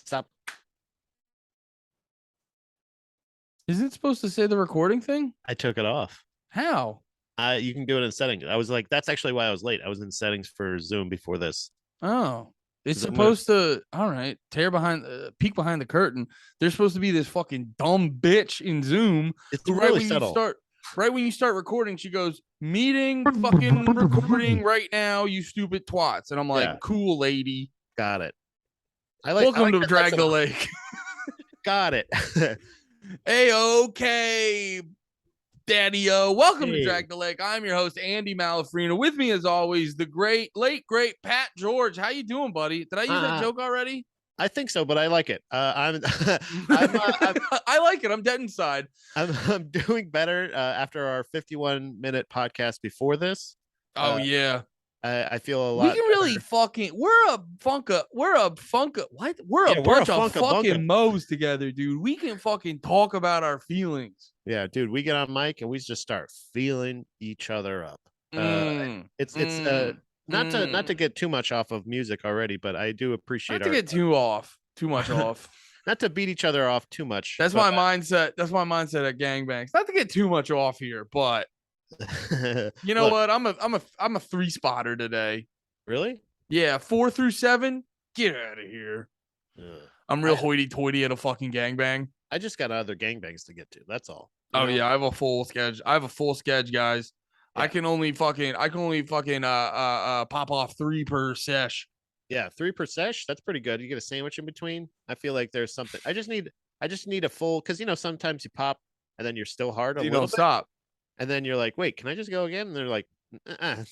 Stop. Isn't it supposed to say the recording thing? I took it off. How? You can do it in settings. I was like, that's actually why I was late. I was in settings for Zoom before this. Oh, it's 'Cause I'm gonna- supposed to. All right, peek behind the curtain. There's supposed to be this fucking dumb bitch in Zoom It's who really subtle. right when you start recording, she goes, "Meeting, fucking recording right now, you stupid twats." And I'm like, Yeah. "Cool, lady. Got it. Welcome to that Drag that's the an- Lake." Got it. Hey, okay, Daddy-o. Welcome to Hey. Drag the Lake. I'm your host, Andy Malafrino. With me, as always, the late, great Pat George. How you doing, buddy? Did I use that joke already? I think so, but I like it. I'm I like it. I'm dead inside. I'm doing better after our 51-minute podcast before this. Oh, yeah. I feel a lot. We can really better. fucking. We're a what? We're a bunch of fucking moes together, dude. We can fucking talk about our feelings. Yeah, dude, we get on mic and we just start feeling each other up. It's not to get too much off of music already, but I do appreciate not to get too much off. Not to beat each other off too much. That's my mindset. That's my mindset at gangbangs. Not to get too much off here, but you know what? I'm a 3-spotter today. Really? Yeah, 4 through 7. Get out of here. I'm real hoity-toity at a fucking gangbang. I just got other gangbangs to get to. That's all. Yeah, I have a full schedule. Guys. Yeah. I can only fucking pop off 3 per sesh. Yeah, 3 per sesh. That's pretty good. You get a sandwich in between. I feel like there's something. I just need a full, because sometimes you pop and then you're still hard. You don't stop. And then you're like, wait, can I just go again? And they're like, no.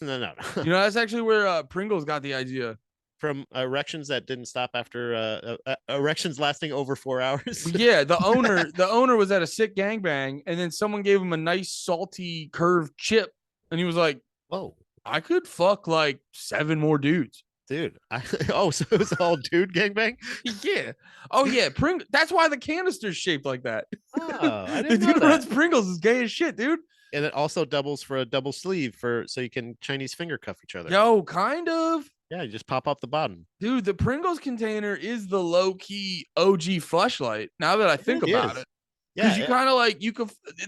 That's actually where Pringles got the idea. From erections that didn't stop after erections lasting over 4 hours. Yeah, the owner was at a sick gangbang, and then someone gave him a nice salty curved chip, and he was like, "Whoa, I could fuck like 7 more dudes." Dude, so it was all dude gangbang? Yeah. Oh yeah, that's why the canister's shaped like that. Oh, I didn't know that. The dude runs Pringles is gay as shit, dude. And it also doubles for a double sleeve so you can Chinese finger cuff each other. Yo, kind of. Yeah, you just pop off the bottom. Dude, the Pringles container is the low-key OG fleshlight. Now that I think about it. Because you kind of like,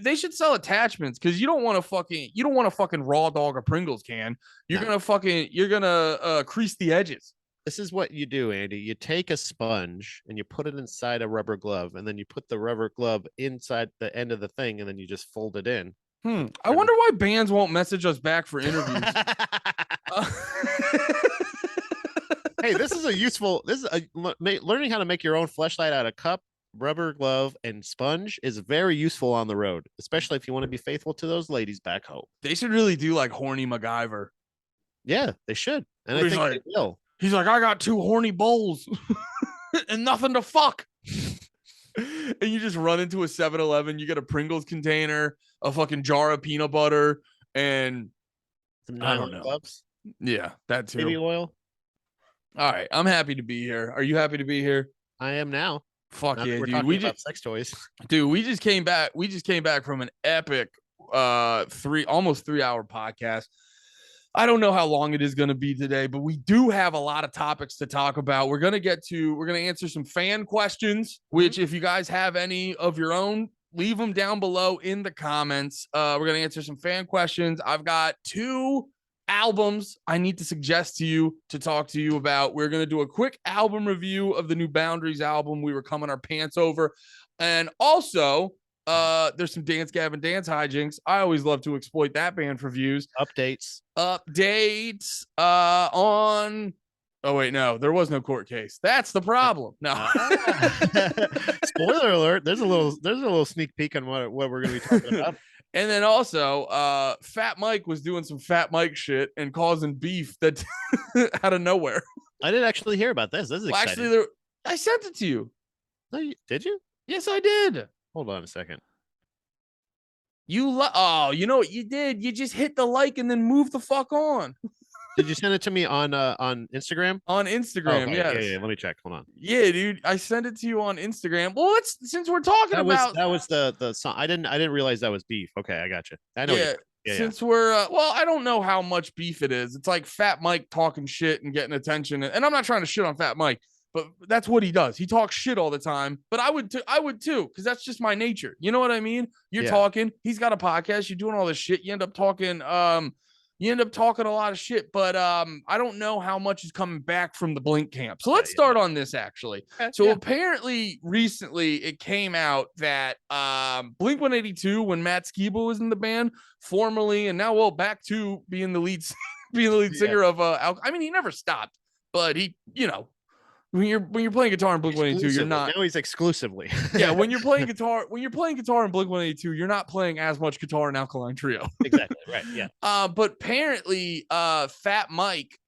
they should sell attachments, because you don't want to fucking raw dog a Pringles can. You're gonna crease the edges. This is what you do, Andy. You take a sponge and you put it inside a rubber glove, and then you put the rubber glove inside the end of the thing, and then you just fold it in. I wonder why bands won't message us back for interviews. Hey, learning how to make your own fleshlight out of cup, rubber glove, and sponge is very useful on the road, especially if you want to be faithful to those ladies back home. They should really do like horny MacGyver. Yeah, they should. And I think they will. He's like, I got 2 horny bowls and nothing to fuck. And you just run into a 7-Eleven, you get a Pringles container, a fucking jar of peanut butter, and some nylon gloves. Yeah, that too. Baby oil. All right, I'm happy to be here. Are you happy to be here? I am now. Fuck yeah, dude. We just sex toys. Dude, we just came back from an epic almost 3-hour podcast. I don't know how long it is going to be today, but we do have a lot of topics to talk about. We're going to answer some fan questions, which if you guys have any of your own, leave them down below in the comments. We're going to answer some fan questions. I've got 2 albums I need to suggest to you to talk to you about. We're going to do a quick album review of the new Boundaries album we were coming our pants over. And also, there's some Gavin dance hijinks. I always love to exploit that band for views. Updates on. Oh wait, no, there was no court case. That's the problem. No. Spoiler alert. There's a little sneak peek on what we're going to be talking about. And then also, Fat Mike was doing some Fat Mike shit and causing beef that out of nowhere. I didn't actually hear about this. This is exciting. Actually, I sent it to you. No, did you? Yes, I did. Hold on a second. You know what you did? You just hit the like and then move the fuck on. Did you send it to me on Instagram? On Instagram, okay. yes. Yeah. Let me check. Hold on. Yeah, dude, I sent it to you on Instagram. Well, since we're talking about that was the song. I didn't realize that was beef. Okay, I got you. I know. Yeah. Since we're I don't know how much beef it is. It's like Fat Mike talking shit and getting attention. And I'm not trying to shit on Fat Mike, but that's what he does. He talks shit all the time. But I would too, because that's just my nature. You know what I mean? You're talking. He's got a podcast. You're doing all this shit. You end up talking. You end up talking a lot of shit, but I don't know how much is coming back from the Blink camp. So let's start on this actually. So apparently recently it came out that Blink-182, when Matt Skiba was in the band, formerly and now back to being the lead singer of I mean, he never stopped, but he, you know, when you're playing guitar in Blink-182, you're not. Now he's exclusively. Yeah, when you're playing guitar in Blink-182, you're not playing as much guitar in Alkaline Trio. Exactly, right, yeah. But apparently Fat Mike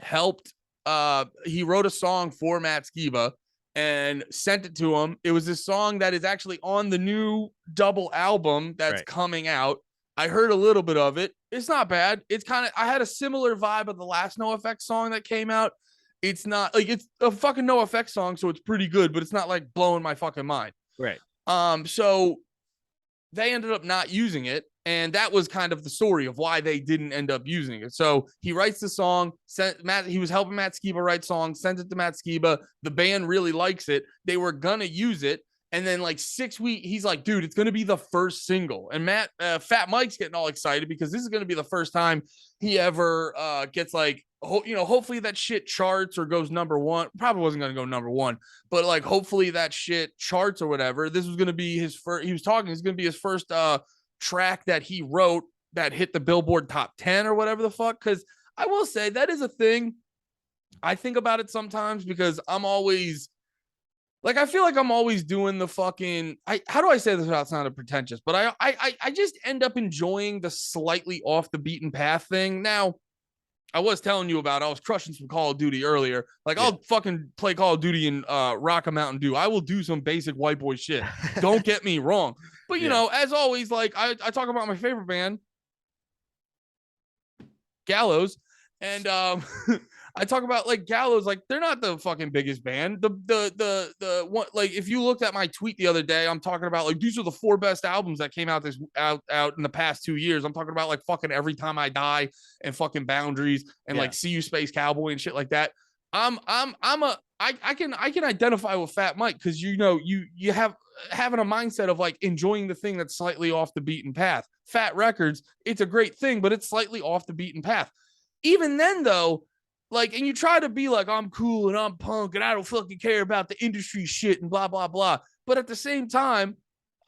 helped he wrote a song for Matt Skiba and sent it to him. It was this song that is actually on the new double album that's coming out. I heard a little bit of it. It's not bad. It's kind of, I had a similar vibe of the last NoFX song that came out. It's not like, it's a fucking NoFX song, so it's pretty good, but it's not like blowing my fucking mind. Right. So they ended up not using it, and that was kind of the story of why they didn't end up using it. So he writes the song, he was helping Matt Skiba write songs, sent it to Matt Skiba. The band really likes it. They were gonna use it. And then like 6 weeks, he's like, dude, it's going to be the first single. And Fat Mike's getting all excited because this is going to be the first time he ever gets like, hopefully that shit charts or goes number one. Probably wasn't going to go number one, but like, hopefully that shit charts or whatever. This was going to be his first, it's going to be his first track that he wrote that hit the Billboard top 10 or whatever the fuck. Cause I will say that is a thing. I think about it sometimes because I'm always, like, I feel like I'm always doing the fucking, how do I say this without sounding pretentious? But I just end up enjoying the slightly off the beaten path thing. Now, I was telling you about, I was crushing some Call of Duty earlier. Like, I'll fucking play Call of Duty and rock a Mountain Dew. I will do some basic white boy shit. Don't get me wrong. But, you know, as always, like, I talk about my favorite band, Gallows. And I talk about like Gallows, like they're not the fucking biggest band. The one, like if you looked at my tweet the other day, I'm talking about like these are the 4 best albums that came out out in the past 2 years. I'm talking about like fucking Every Time I Die and fucking Boundaries and like See You Space Cowboy and shit like that. I can identify with Fat Mike because you have having a mindset of like enjoying the thing that's slightly off the beaten path. Fat Records, it's a great thing, but it's slightly off the beaten path. Even then, though, like, and you try to be like, I'm cool and I'm punk and I don't fucking care about the industry shit and blah, blah, blah. But at the same time,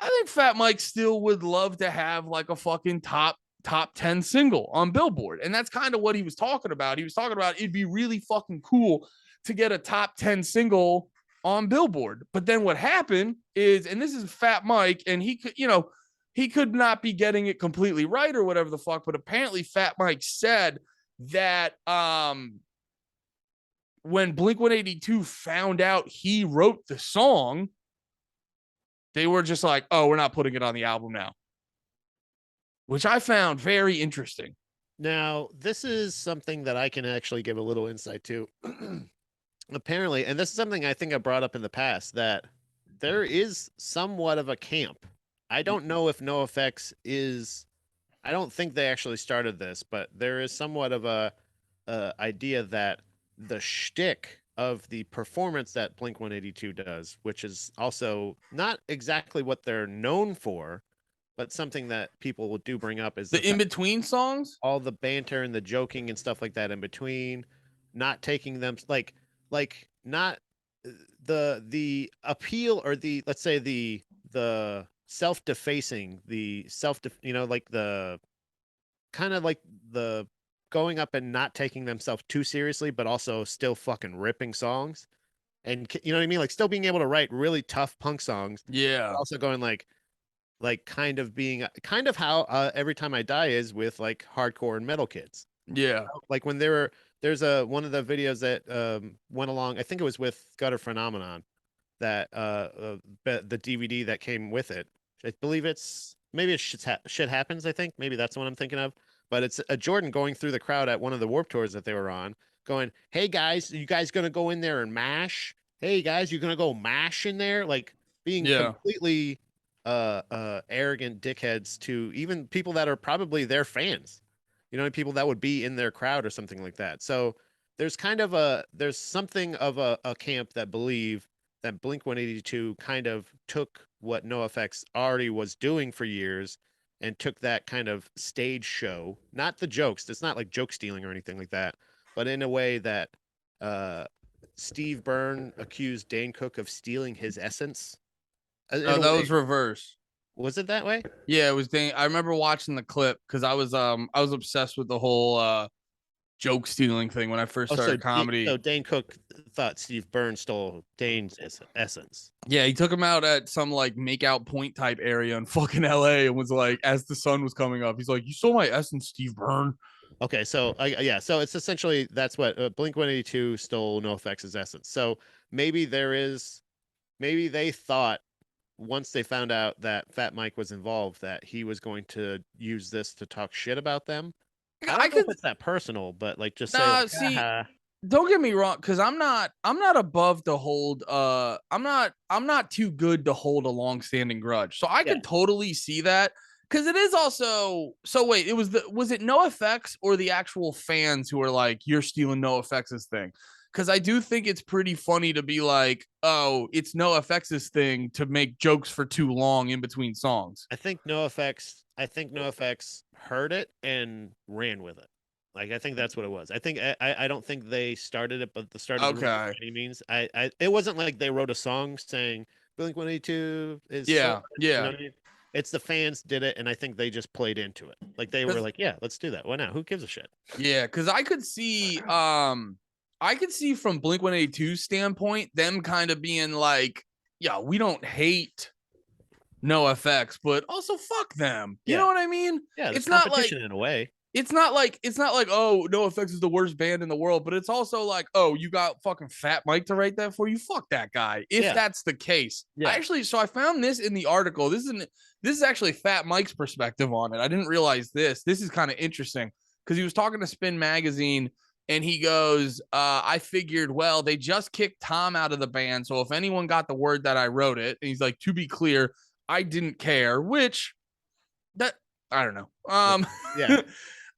I think Fat Mike still would love to have like a fucking top 10 single on Billboard. And that's kind of what he was talking about. He was talking about it'd be really fucking cool to get a top 10 single on Billboard. But then what happened is, and this is Fat Mike, and he could, he could not be getting it completely right or whatever the fuck, but apparently Fat Mike said that when Blink-182 found out he wrote the song, they were just like, oh, we're not putting it on the album now, which I found very interesting. Now, this is something that I can actually give a little insight to. Apparently, and this is something I think I brought up in the past, that there is somewhat of a camp. I don't know if NoFX is, I don't think they actually started this, but there is somewhat of a idea that the shtick of the performance that Blink-182 does, which is also not exactly what they're known for, but something that people do bring up, is the in-between songs, all the banter and the joking and stuff like that in between, not taking them like not the appeal or the, let's say the self-defacing, like the kind of like the going up and not taking themselves too seriously, but also still fucking ripping songs. And you know what I mean? Like still being able to write really tough punk songs. Yeah. Also going like kind of being kind of how Every Time I Die is with like hardcore and metal kids. Yeah. Like when there's one of the videos that went along, I think it was with Gutter Phenomenon, that the DVD that came with it. I believe maybe it's Shit Happens, I think. Maybe that's what I'm thinking of. But it's a Jordan going through the crowd at one of the Warped Tours that they were on, going, hey guys, you guys gonna go in there and mash? Hey guys, you gonna go mash in there? Like being completely arrogant dickheads to even people that are probably their fans. People that would be in their crowd or something like that. So there's something of a camp that believe that Blink-182 kind of took what NoFX already was doing for years and took that kind of stage show, not the jokes. It's not like joke stealing or anything like that, but in a way that uh, Steve Byrne accused Dane Cook of stealing his essence. In Oh, a that way. was reverse. Was it that way? Yeah, it was. I remember watching the clip because I was obsessed with the whole joke stealing thing when I first Oh, started comedy. so Dane Cook thought Steve Byrne stole Dane's essence. Yeah, he took him out at some like make out point type area in fucking LA and was like, as the sun was coming up, he's like, "You stole my essence, Steve Byrne." Okay, so yeah, so it's essentially that's what Blink-182 stole NoFX's essence. So maybe maybe they thought once they found out that Fat Mike was involved that he was going to use this to talk shit about them. I don't know if it's that personal, but like just say, like, see, don't get me wrong, because I'm not above to hold I'm not too good to hold a long-standing grudge. So I could totally see that. Because it is also wait, was it NoFX or the actual fans who were like, you're stealing NoFX's thing? Because I do think it's pretty funny to be like, oh, it's NoFX's thing to make jokes for too long in between songs. I think NoFX heard it and ran with it. Like I think that's what it was. I don't think they started it, but the start of by any means. It wasn't like they wrote a song saying Blink-182 is yeah. You know what I mean? It's the fans did it, and I think they just played into it. Like they were like, yeah, let's do that. Why not? Who gives a shit? Yeah, because I could see from Blink-182's standpoint, them kind of being like, yeah, we don't hate NoFX, but also fuck them. You know what I mean? Yeah, it's not like in a way. It's not like oh, NoFX is the worst band in the world, but it's also like, oh, you got fucking Fat Mike to write that for you. Fuck that guy. If that's the case, actually, so I found this in the article. This is actually Fat Mike's perspective on it. I didn't realize this. This is kind of interesting because he was talking to Spin Magazine. And he goes, I figured, well, they just kicked Tom out of the band. So if anyone got the word that I wrote it, and he's like, to be clear, I didn't care, which that I don't know. Yeah.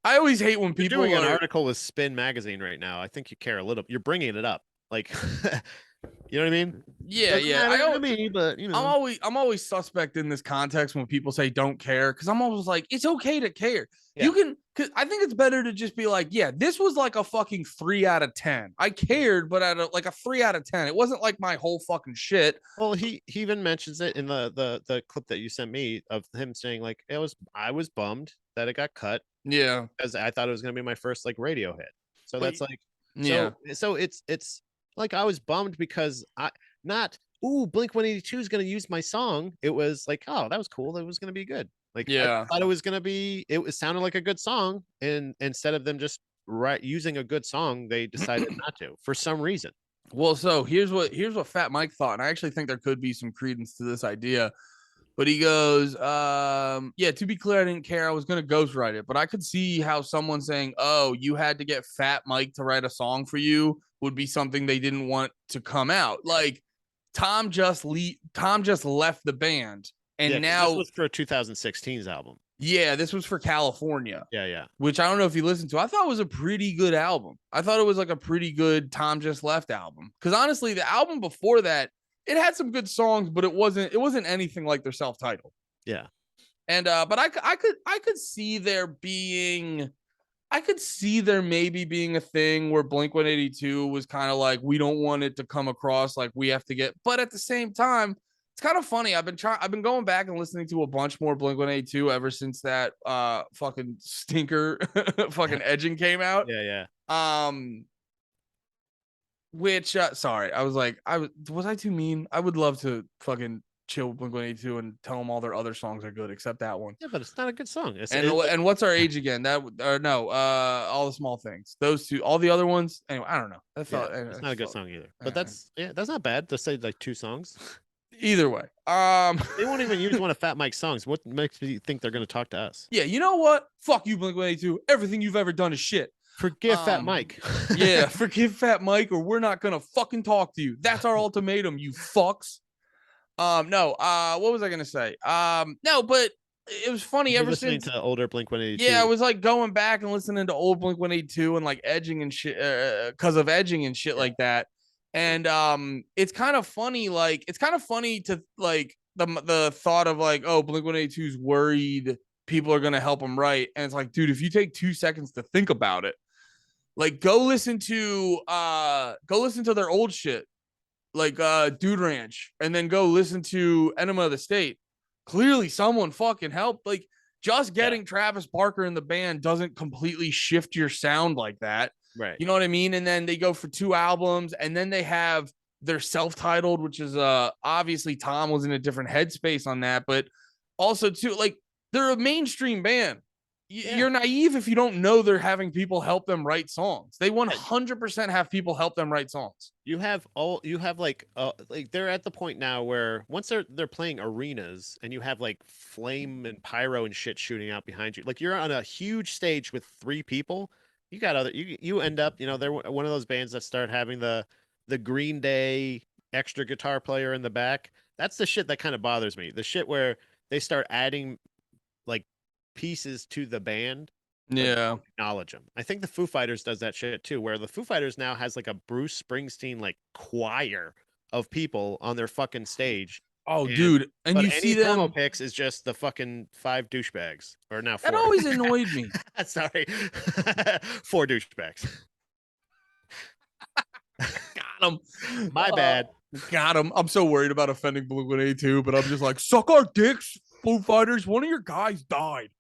I always hate when people doing an article with Spin Magazine right now. I think you care a little. You're bringing it up. Like, you know what I mean? Yeah, I don't me, but you know, I'm always suspect in this context when people say don't care because I'm always like, it's okay to care. Yeah. You can, because I think it's better to just be like, yeah, this was like a fucking 3 out of 10. I cared, but at like a 3 out of 10. It wasn't like my whole fucking shit. Well, he even mentions it in the clip that you sent me of him saying like I was bummed that it got cut. Yeah, because I thought it was gonna be my first like radio hit. So that's like, So it's like I was bummed because Blink-182 is gonna use my song. It was like, oh, that was cool. It was gonna be good. Like, I thought it was gonna be. It sounded like a good song, and instead of them just using a good song, they decided not to for some reason. Well, so here's what Fat Mike thought, and I actually think there could be some credence to this idea. But he goes, yeah, to be clear, I didn't care. I was going to ghostwrite it. But I could see how someone saying, oh, you had to get Fat Mike to write a song for you would be something they didn't want to come out. Like, Tom just left the band. And now this was for 2016's album. Yeah, this was for California. Yeah. Which I don't know if you listened to. I thought it was a pretty good album. I thought it was like a pretty good Tom Just Left album. Because honestly, the album before that, it had some good songs, but it wasn't anything like their self-titled. Yeah. And but I could see there maybe being a thing where Blink-182 was kind of like, we don't want it to come across like we have to get, but at the same time, it's kind of funny. I've been going back and listening to a bunch more Blink-182 ever since that fucking stinker fucking Edging came out. Yeah. Which sorry, I was I too mean? I would love to fucking chill with Blink-182 and tell them all their other songs are good except that one. Yeah, but it's not a good song. And what's our age again? All the small things. Those two, all the other ones. Anyway, I don't know. It's not a good song either. But that's not bad to say like 2 songs. Either way, they won't even use one of Fat Mike's songs. What makes me think they're going to talk to us? Yeah, you know what? Fuck you, Blink-182. Everything you've ever done is shit. Forgive Fat Mike. Yeah, forgive Fat Mike, or we're not gonna fucking talk to you. That's our ultimatum, you fucks. No. What was I gonna say? No, but it was funny You're ever listening since. to older Blink-182. Yeah, I was like going back and listening to old Blink-182 and like edging and shit because of edging and shit like that. And it's kind of funny, like it's kind of funny to like the thought of like, oh, Blink-182 is worried people are gonna help him write. And it's like, dude, if you take 2 seconds to think about it, like go listen to their old shit, like Dude Ranch, and then go listen to Enema of the State. Clearly someone fucking helped. Like just getting Travis Barker in the band doesn't completely shift your sound like that. Right. You know what I mean? And then they go for 2 albums, and then they have their self-titled, which is obviously Tom was in a different headspace on that, but also too, like they're a mainstream band. You're naive if you don't know they're having people help them write songs. They 100% have people help them write songs. You have like they're at the point now where once they're playing arenas and you have like flame and pyro and shit shooting out behind you. Like you're on a huge stage with 3 people. You got you end up, they're one of those bands that start having the Green Day extra guitar player in the back. That's the shit that kind of bothers me. The shit where they start adding like pieces to the band. Yeah. Acknowledge them. I think the Foo Fighters does that shit too, where the Foo Fighters now has like a Bruce Springsteen like choir of people on their fucking stage. Oh, dude, and you see them. Promo pics is just the fucking 5 douchebags, or now 4. That always annoyed me. Sorry, 4 douchebags. Got him. My bad. Got him. I'm so worried about offending Blink-182, but I'm just like, suck our dicks, Foo Fighters. One of your guys died.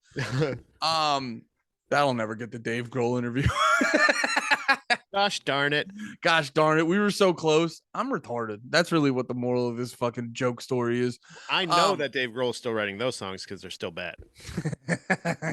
That'll never get the Dave Grohl interview. Gosh darn it. Gosh darn it. We were so close. I'm retarded. That's really what the moral of this fucking joke story is. I know that Dave Grohl is still writing those songs because they're still bad.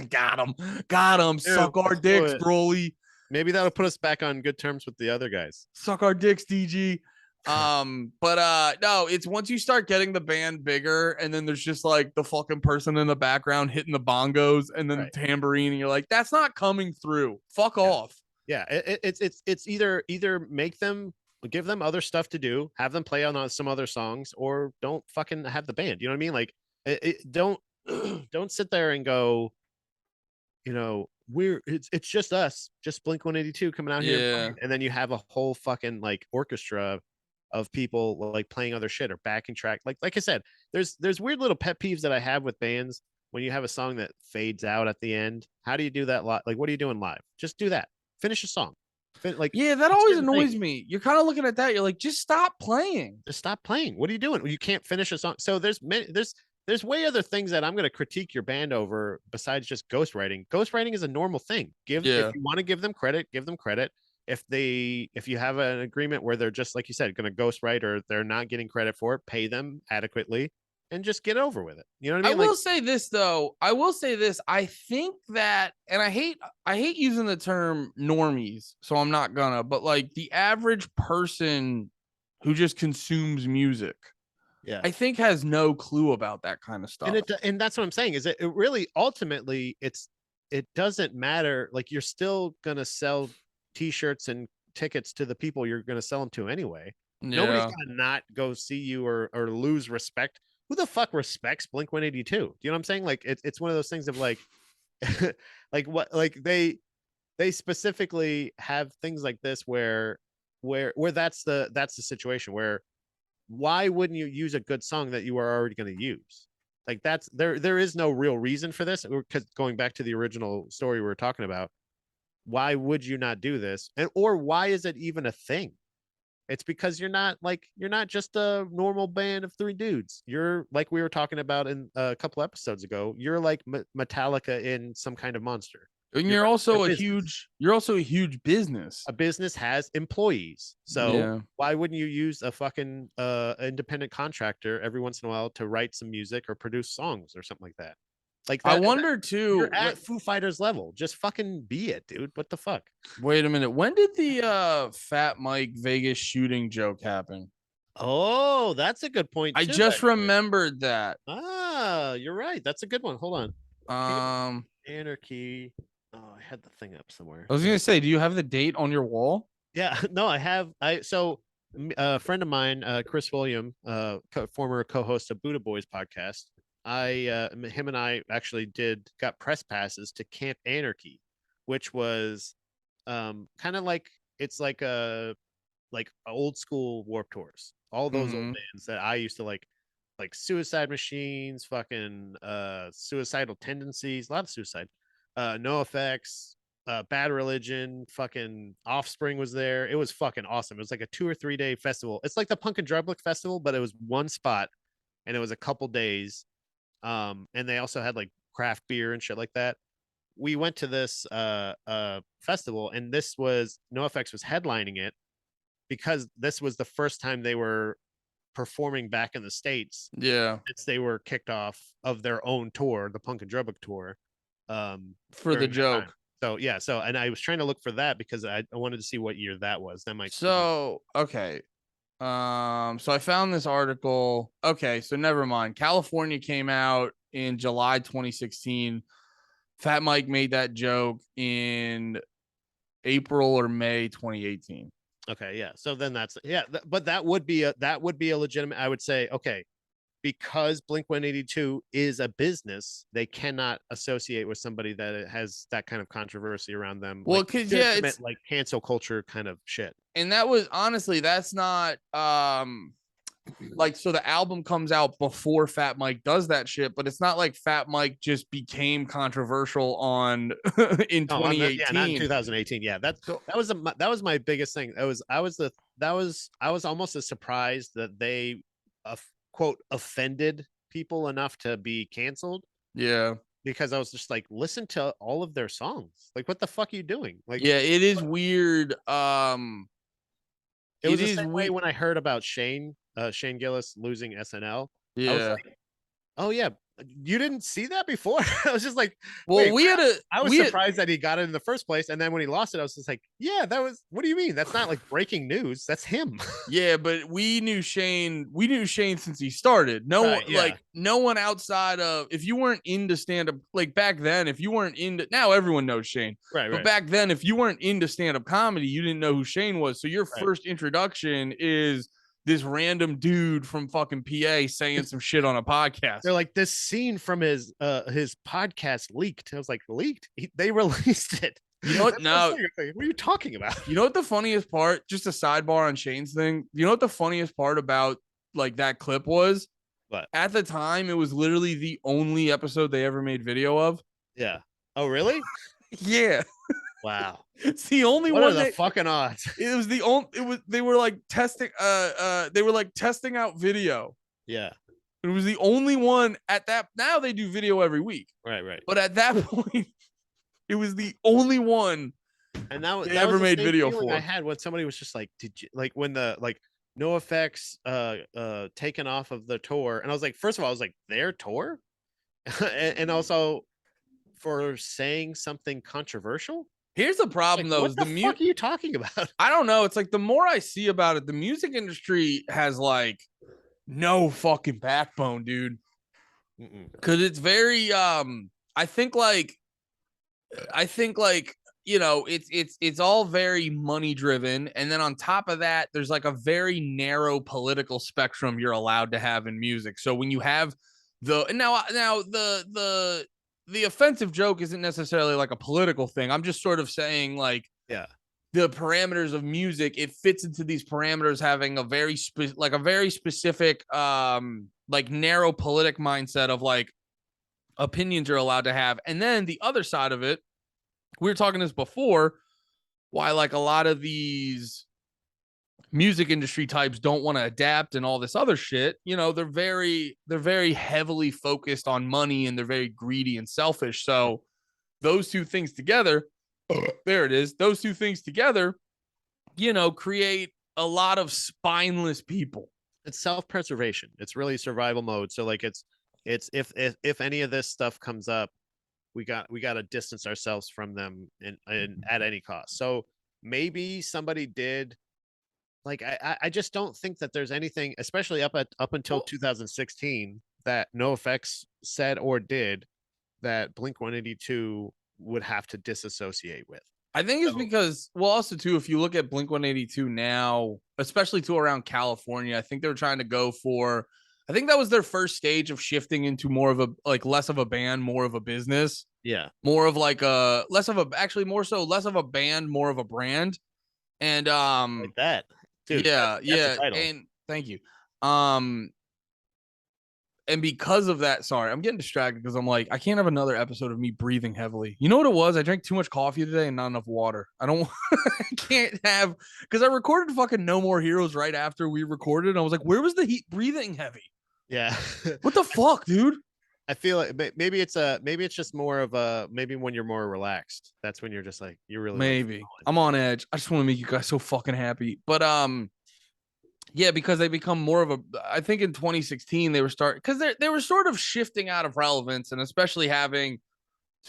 Got him. Got him. Suck our dicks, Broly. Maybe that'll put us back on good terms with the other guys. Suck our dicks, DG. But no, it's once you start getting the band bigger, and then there's just like the fucking person in the background hitting the bongos and then the tambourine, and you're like, that's not coming through. Fuck off. Yeah, it's either give them other stuff to do, have them play on some other songs, or don't fucking have the band. You know what I mean? Like, don't don't sit there and go, it's just us, just Blink-182 coming out here, and then you have a whole fucking like orchestra of people like playing other shit or backing track. Like I said, there's weird little pet peeves that I have with bands when you have a song that fades out at the end. How do you do that live? Like, what are you doing live? Just do that. Finish a song. That always annoys me. You're kind of looking at that. You're like, just stop playing. Just stop playing. What are you doing? You can't finish a song. So there's way other things that I'm going to critique your band over besides just ghostwriting. Ghostwriting is a normal thing. If you want to give them credit, give them credit. If you have an agreement where they're just, like you said, going to ghostwrite or they're not getting credit for it, pay them adequately and just get over with it. You know what I mean? I will say this though. I think that, and I hate using the term normies, so I'm not gonna, but like the average person who just consumes music, I think has no clue about that kind of stuff. And that's what I'm saying is it really ultimately it doesn't matter. Like you're still gonna sell t-shirts and tickets to the people you're gonna sell them to anyway. Nobody's gonna not go see you or lose respect. Who the fuck respects Blink-182? Do you know what I'm saying? Like it's one of those things of like they specifically have things like this where that's the situation where why wouldn't you use a good song that you are already going to use? Like that's there is no real reason for this, because going back to the original story we were talking about, why would you not do this? Or why is it even a thing? It's because you're not just a normal band of 3 dudes. You're like we were talking about in a couple episodes ago. You're like Metallica in some kind of monster. And you're also a huge business. A business has employees. So why wouldn't you use a fucking independent contractor every once in a while to write some music or produce songs or something like that? Like that, I wonder too. You're at Foo Fighters level. Just fucking be it, dude. What the fuck? Wait a minute. When did the Fat Mike Vegas shooting joke happen? Oh, that's a good point. I just remembered that. Ah, you're right. That's a good one. Hold on. Anarchy. Oh, I had the thing up somewhere. I was gonna say, do you have the date on your wall? Yeah, no, I have. So a friend of mine, Chris William, former co-host of Buddha Boys podcast, him and I actually got press passes to Camp Anarchy, which was kind of like it's like a like old school Warp Tours. All those old Mm-hmm. bands that I used to like Suicide Machines, fucking Suicidal Tendencies, a lot of suicide. No Effects, Bad Religion, fucking Offspring was there. It was fucking awesome. It was like a 2 or 3 day festival. It's like the Punk and Drublic Festival, but it was one spot and it was a couple days. And they also had like craft beer and shit like that. We went to this festival, and this was NoFX was headlining it because this was the first time they were performing back in the States Yeah. since they were kicked off of their own tour, the Punk and Drublic tour. For the During that time. joke. So yeah, so and I was trying to look for that because I wanted to see what year that was. That might So okay. So I found this article. Okay, so never mind. California came out in July 2016. Fat Mike made that joke in April or May 2018. okay, yeah. So then that's but that would be a legitimate. I would say okay, because Blink-182 is a business, they cannot associate with somebody that has that kind of controversy around them. Well, Like because legitimate, like cancel culture kind of shit. and that was honestly that's not like so the album comes out before Fat Mike does that shit, but it's not like Fat Mike just became controversial on in No, on the yeah, not in 2018. 2018. Yeah, So that was my biggest thing. I was almost as surprised that they quote offended people enough to be canceled yeah. because I was just like, listen to all of their songs. Like, what the fuck are you doing? Like, Yeah, it is weird. it It was the is same way we when I heard about Shane Gillis losing SNL. I was yeah. like, oh yeah, you didn't see that before? I was just like, Well, wait, we had a I was we had, surprised that he got it in the first place, and then when he lost it, I was just like, yeah, that was. What do you mean? That's not like breaking news. That's him. yeah, but we knew Shane. We knew Shane since he started. No one Right? Yeah. no one outside of if you weren't into stand up like back then. If you weren't into now, everyone knows Shane. Right. But Right. back then, if you weren't into stand up comedy, you didn't know who Shane was. So your Right. first introduction is this random dude from fucking PA saying some shit on a podcast. They're like this scene from his podcast leaked. I was like, leaked? They released it. You know what? No. Like, what are you talking about? You know what the funniest part? Just a sidebar on Shane's thing. You know what the funniest part about like that clip was? What? At the time, it was literally the only episode they ever made video of. Yeah. Oh, really? Yeah, Wow. it's the only What one. are the fucking odds? It was the only. It was they were like testing. They were like testing out video. Yeah. It was the only one at that. Now they do video every week, Right. Right. but at that point, it was the only one And that they that ever was the made same video feeling for. I had when somebody was just like, "Did you like when the like no effects taken off of the tour?" And I was like, first of all, I was like, their tour, and also for saying something controversial. Here's the Like, problem, though: what is the fuck are you talking about? I don't know. It's like the more I see about it, the music industry has like no fucking backbone, dude. Because it's very I think like you know it's all very money driven, and then on top of that, there's like a very narrow political spectrum you're allowed to have in music. So when you have now the offensive joke isn't necessarily like a political thing. I'm just sort of saying like Yeah. the parameters of music, it fits into these parameters having a very specific like narrow politic mindset of like opinions you're allowed to have. And then the other side of it, we were talking this before, why like a lot of these music industry types don't want to adapt and all this other shit. You know, they're very heavily focused on money and they're very greedy and selfish. So those two things together, there it is. Those two things together, you know, create a lot of spineless people. It's self-preservation. It's really survival mode. So like it's if any of this stuff comes up, we got to distance ourselves from them and at any cost. So maybe somebody did like I just don't think that there's anything, especially up until 2016, that NoFX said or did that Blink-182 would have to disassociate with. I think it's because, well, also too, if you look at Blink-182 now, especially to around California, I think they were trying to go for, I think that was their first stage of shifting into more of a like less of a band, more of a business, Yeah, more of like a less of a actually more so less of a band, more of a brand. And like that, dude. yeah, That's a yeah, title. and thank you. Um and because of that, sorry, I'm getting distracted because I'm like, I can't have another episode of me breathing heavily. You know what it was? I drank too much coffee today and not enough water. I don't, I can't have, because I recorded fucking No More Heroes right after we recorded. And I was like, where was the heat breathing heavy? Yeah. What the fuck, dude? I feel like maybe it's just more of a maybe when you're more relaxed. That's when you're just like you're really like Maybe I'm on edge. I just want to make you guys so fucking happy. But yeah, because they become more of a. I think in 2016 they were because they were sort of shifting out of relevance, and especially having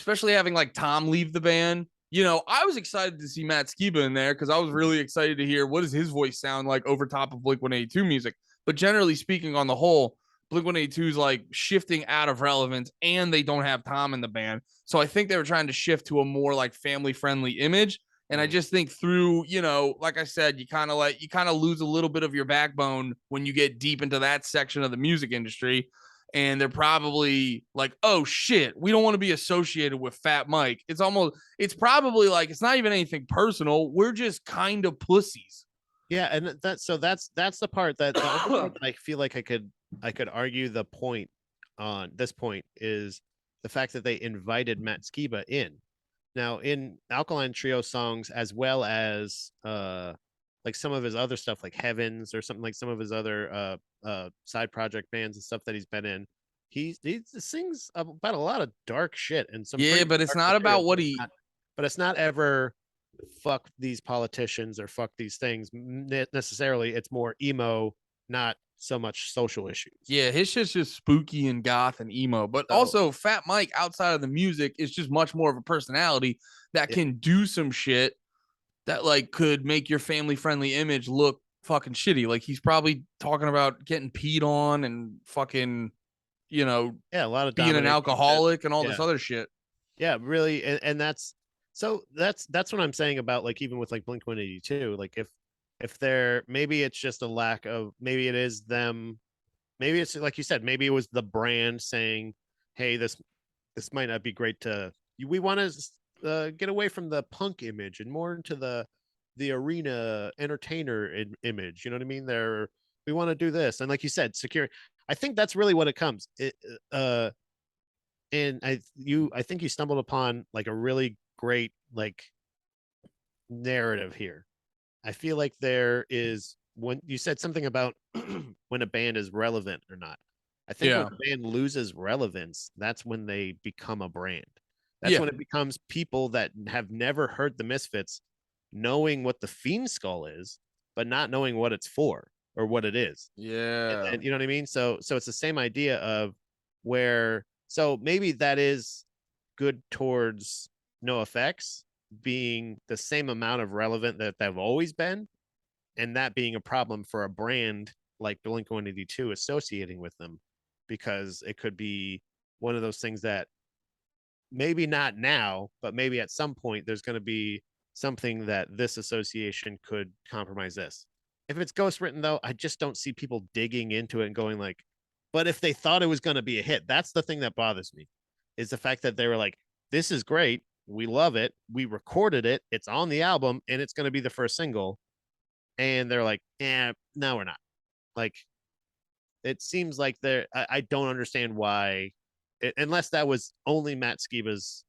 like Tom leave the band. You know, I was excited to see Matt Skiba in there because I was really excited to hear what does his voice sound like over top of Blink-182 music. But generally speaking, on the whole, Blink-182 is like shifting out of relevance, and they don't have Tom in the band. So I think they were trying to shift to a more like family-friendly image. And I just think through, you know, like I said, you kind of lose a little bit of your backbone when you get deep into that section of the music industry. And they're probably like, oh shit, we don't want to be associated with Fat Mike. It's probably like, it's not even anything personal. We're just kind of pussies. Yeah, and that's the part that the only part that I feel like I could argue the point on this point is the fact that they invited Matt Skiba in. Now in Alkaline Trio songs, as well as like some of his other stuff like Heavens or something, like some of his other side project bands and stuff that he's been in, he sings about a lot of dark shit and some Yeah, pretty but it's dark not material, about what he. but it's not ever fuck these politicians or fuck these things necessarily. It's more emo, not so much social issues. Yeah, his shit's just spooky and goth and emo. But So also, Fat Mike outside of the music is just much more of a personality that yeah, can do some shit that like could make your family friendly image look fucking shitty. Like he's probably talking about getting peed on and fucking, you know, yeah, a lot of being an dominating shit. alcoholic and all Yeah, this other shit. yeah, really, and that's what I'm saying about like even with like Blink-182, like if they're maybe it's just a lack of maybe it is them, maybe it's like you said, maybe it was the brand saying, hey, this might not be great to we want to get away from the punk image and more into the arena entertainer image, you know what I mean? They're we want to do this, and like you said, secure. I think that's really what it comes and I think you stumbled upon like a really great like narrative here. I feel like there is when you said something about when a band is relevant or not. I think when Yeah. a band loses relevance, that's when they become a brand. That's Yeah. when it becomes people that have never heard the Misfits knowing what the Fiend Skull is, but not knowing what it's for or what it is. Yeah. And you know what I mean? So it's the same idea of where so maybe that is good towards no effects being the same amount of relevant that they've always been, and that being a problem for a brand like Blink-182 associating with them, because it could be one of those things that maybe not now, but maybe at some point there's going to be something that this association could compromise this. If it's ghost written though, I just don't see people digging into it and going like, but if they thought it was going to be a hit, that's the thing that bothers me, is the fact that they were like, this is great, we love it, we recorded it, it's on the album, and it's going to be the first single, and they're like, yeah, no, we're not. Like, it seems like I don't understand why, unless that was only Matt Skiba's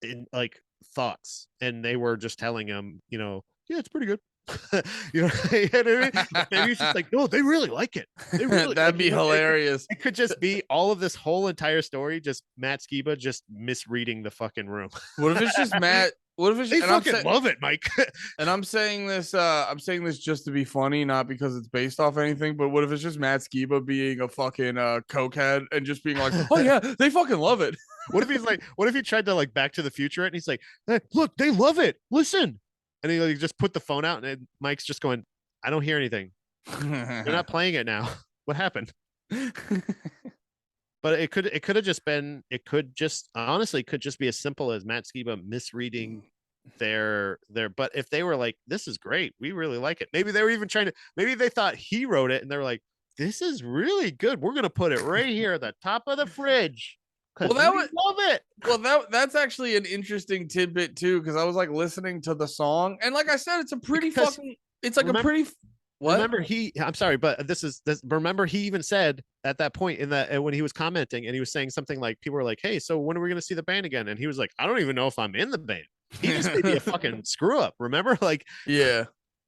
in like thoughts, and they were just telling him, you know, yeah, it's pretty good. You know, you know what I mean? Maybe it's just like, no, they really like it. They really That'd like be hilarious. it could just be all of this whole entire story, just Matt Skiba just misreading the fucking room. What if it's just Matt? What if it's They and I'm fucking love it, Mike. and I'm saying this just to be funny, not because it's based off anything, but what if it's just Matt Skiba being a fucking cokehead and just being like, oh yeah, they fucking love it. What if he's like, what if he tried to like Back to the Future it and he's like, hey, look, they love it. Listen. And he like just put the phone out and Mike's just going, I don't hear anything. They're not playing it now. What happened? But it could have just been, it could just honestly could just be as simple as Matt Skiba misreading their but if they were like, this is great, we really like it. Maybe they were even trying to, maybe they thought he wrote it and they were like, this is really good. We're gonna put it right here at the top of the fridge because Well, we love it. Well, that's actually an interesting tidbit too, because I was like listening to the song, and like I said, it's a pretty Because fucking. It's like remember, a pretty. What? remember I'm sorry, but this is this. Remember, he even said at that point in that when he was commenting, and he was saying something like, "People were like, hey, so when are we gonna see the band again?" And he was like, "I don't even know if I'm in the band." He just may be a fucking screw up. Remember, like, Yeah.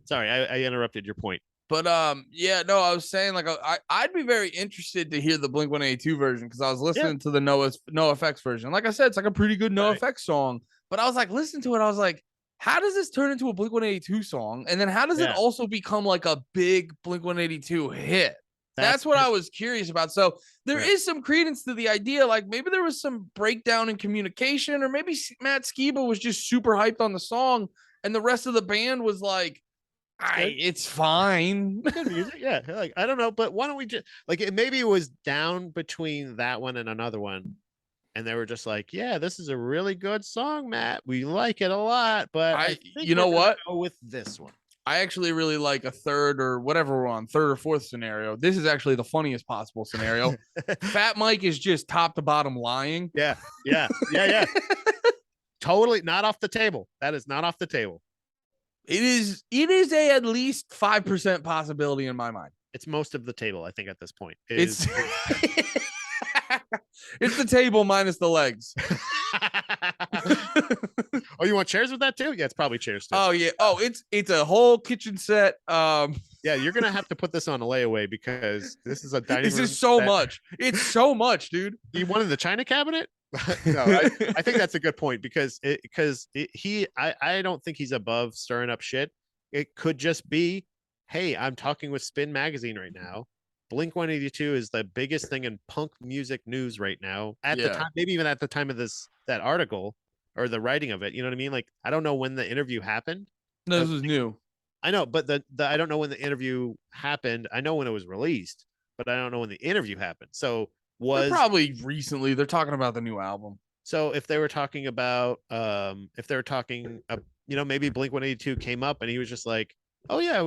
sorry, I interrupted your point. But yeah, no, I was saying like I'd be very interested to hear the Blink-182 version because I was listening to the NoFX version. Like I said, it's like a pretty good NoFX song. But I was like listening to it, I was like, how does this turn into a Blink-182 song? And then how does it also become like a big Blink-182 hit? That's what I was curious about. So there is some credence to the idea. Like maybe there was some breakdown in communication, or maybe Matt Skiba was just super hyped on the song, and the rest of the band was like, it's fine. Good music, yeah. Like I don't know, but why don't we just like it? Maybe it was down between that one and another one, and they were just like, "Yeah, this is a really good song, Matt. We like it a lot." But I think you know what? go with this one. I actually really like a third or whatever we're on, third or fourth scenario. This is actually the funniest possible scenario. Fat Mike is just top to bottom lying. Yeah. Totally not off the table. That is not off the table. It is a at least 5% possibility in my mind. It's most of the table, I think, at this point. It's it's the table minus the legs. Oh, you want chairs with that too? Yeah, it's probably chairs too. Oh yeah. Oh, it's a whole kitchen set. Yeah, you're gonna have to put this on a layaway because this is a dining room. This is so much. It's so much, dude. You wanted the china cabinet? No, I think that's a good point because I don't think he's above stirring up shit. It could just be, hey, I'm talking with Spin Magazine right now. Blink-182 is the biggest thing in punk music news right now. At the time, maybe even at the time of that article or the writing of it. You know what I mean? Like, I don't know when the interview happened. No, this was new. I know, but the I don't know when the interview happened. I know when it was released, but I don't know when the interview happened. So they're probably recently. They're talking about the new album. So if they were talking about maybe Blink-182 came up and he was just like, oh yeah,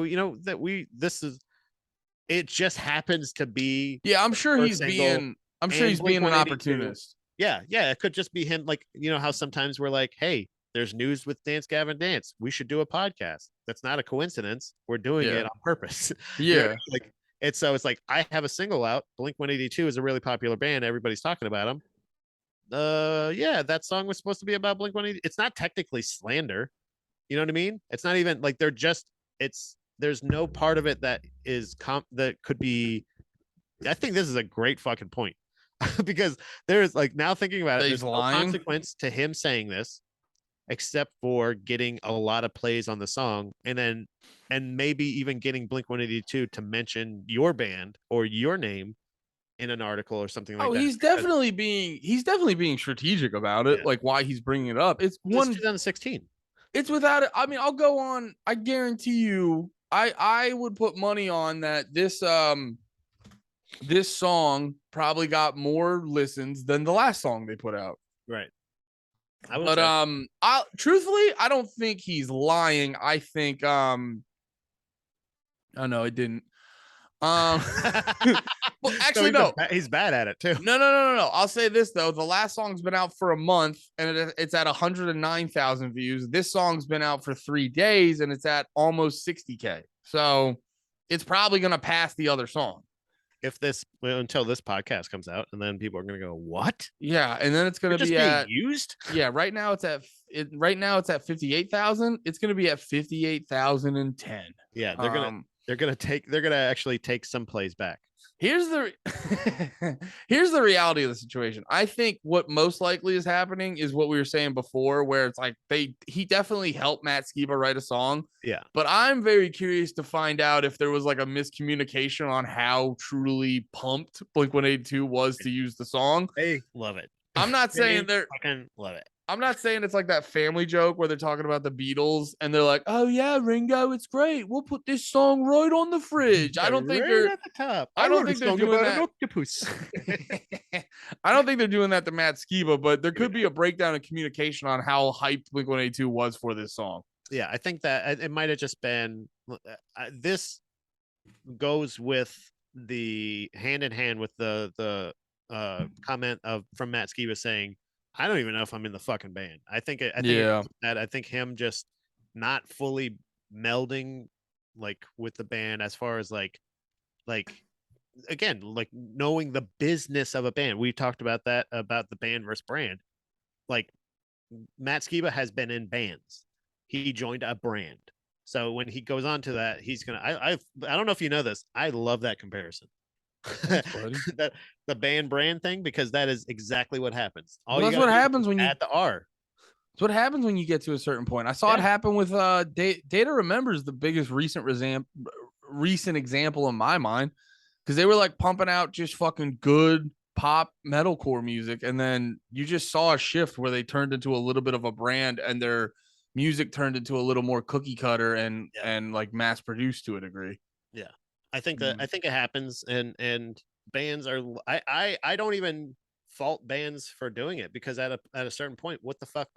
it just happens to be. Yeah, I'm sure he's being an opportunist. Yeah, it could just be him. Like, you know how sometimes we're like, hey, there's news with Dance Gavin Dance. We should do a podcast. That's not a coincidence. We're doing it on purpose. Yeah. Like it's like I have a single out. Blink-182 is a really popular band. Everybody's talking about them. That song was supposed to be about Blink-182. It's not technically slander. You know what I mean? It's not even like there's no part of it that is that could be. I think this is a great fucking point because there's like now thinking about it, there's no consequence to him saying this except for getting a lot of plays on the song and maybe even getting Blink-182 to mention your band or your name in an article or something like that. He's definitely being strategic about it, like why he's bringing it up. It's 2016. It's without it. I mean, I'll go on. I guarantee you, I would put money on that this song probably got more listens than the last song they put out. Right. Truthfully, I don't think he's lying. I think oh no, it didn't. Well, actually, no. He's bad at it too. No. I'll say this though: the last song's been out for a month, and it's at 109,000 views. This song's been out for 3 days, and it's at almost 60K. So it's probably gonna pass the other song. Until this podcast comes out, and then people are gonna go, "What?" Yeah, and then it's gonna be used. Yeah, right now it's at 58,000. It's gonna be at 58,010. Yeah, they're gonna actually take some plays back. Here's the reality of the situation. I think what most likely is happening is what we were saying before, where it's like he definitely helped Matt Skiba write a song. Yeah. But I'm very curious to find out if there was like a miscommunication on how truly pumped Blink-182 was to use the song. They love it. I'm not saying they're fucking love it. I'm not saying it's like that family joke where they're talking about the Beatles and they're like, "Oh yeah, Ringo, it's great. We'll put this song right on the fridge." I don't think they're at the top. I don't think they're doing that. Octopus. I don't think they're doing that to Matt Skiba, but there could be a breakdown in communication on how hyped Blink-182 was for this song. Yeah, I think that it might have just been this goes with the hand in hand with the comment from Matt Skiba saying, I don't even know if I'm in the fucking band. I think Yeah. that I think him just not fully melding like with the band as far as like again, like knowing the business of a band. We talked about that, about the band versus brand. Like Matt Skiba has been in bands. He joined a brand. So when he goes on to that, he's gonna. I don't know if you know this. I love that comparison. Thanks, buddy. That the band brand thing, because that is exactly what happens. All Well, you that's got to what do happens is when you. add the R. It's what happens when you get to a certain point. I saw it Yeah. happen with Data Remembers, the biggest recent example in my mind, because they were like pumping out just fucking good pop metalcore music, and then you just saw a shift where they turned into a little bit of a brand, and their music turned into a little more cookie cutter and like mass produced to a degree. Yeah. I think that I think it happens, and bands are. I don't even fault bands for doing it, because at a certain point, what the fuck,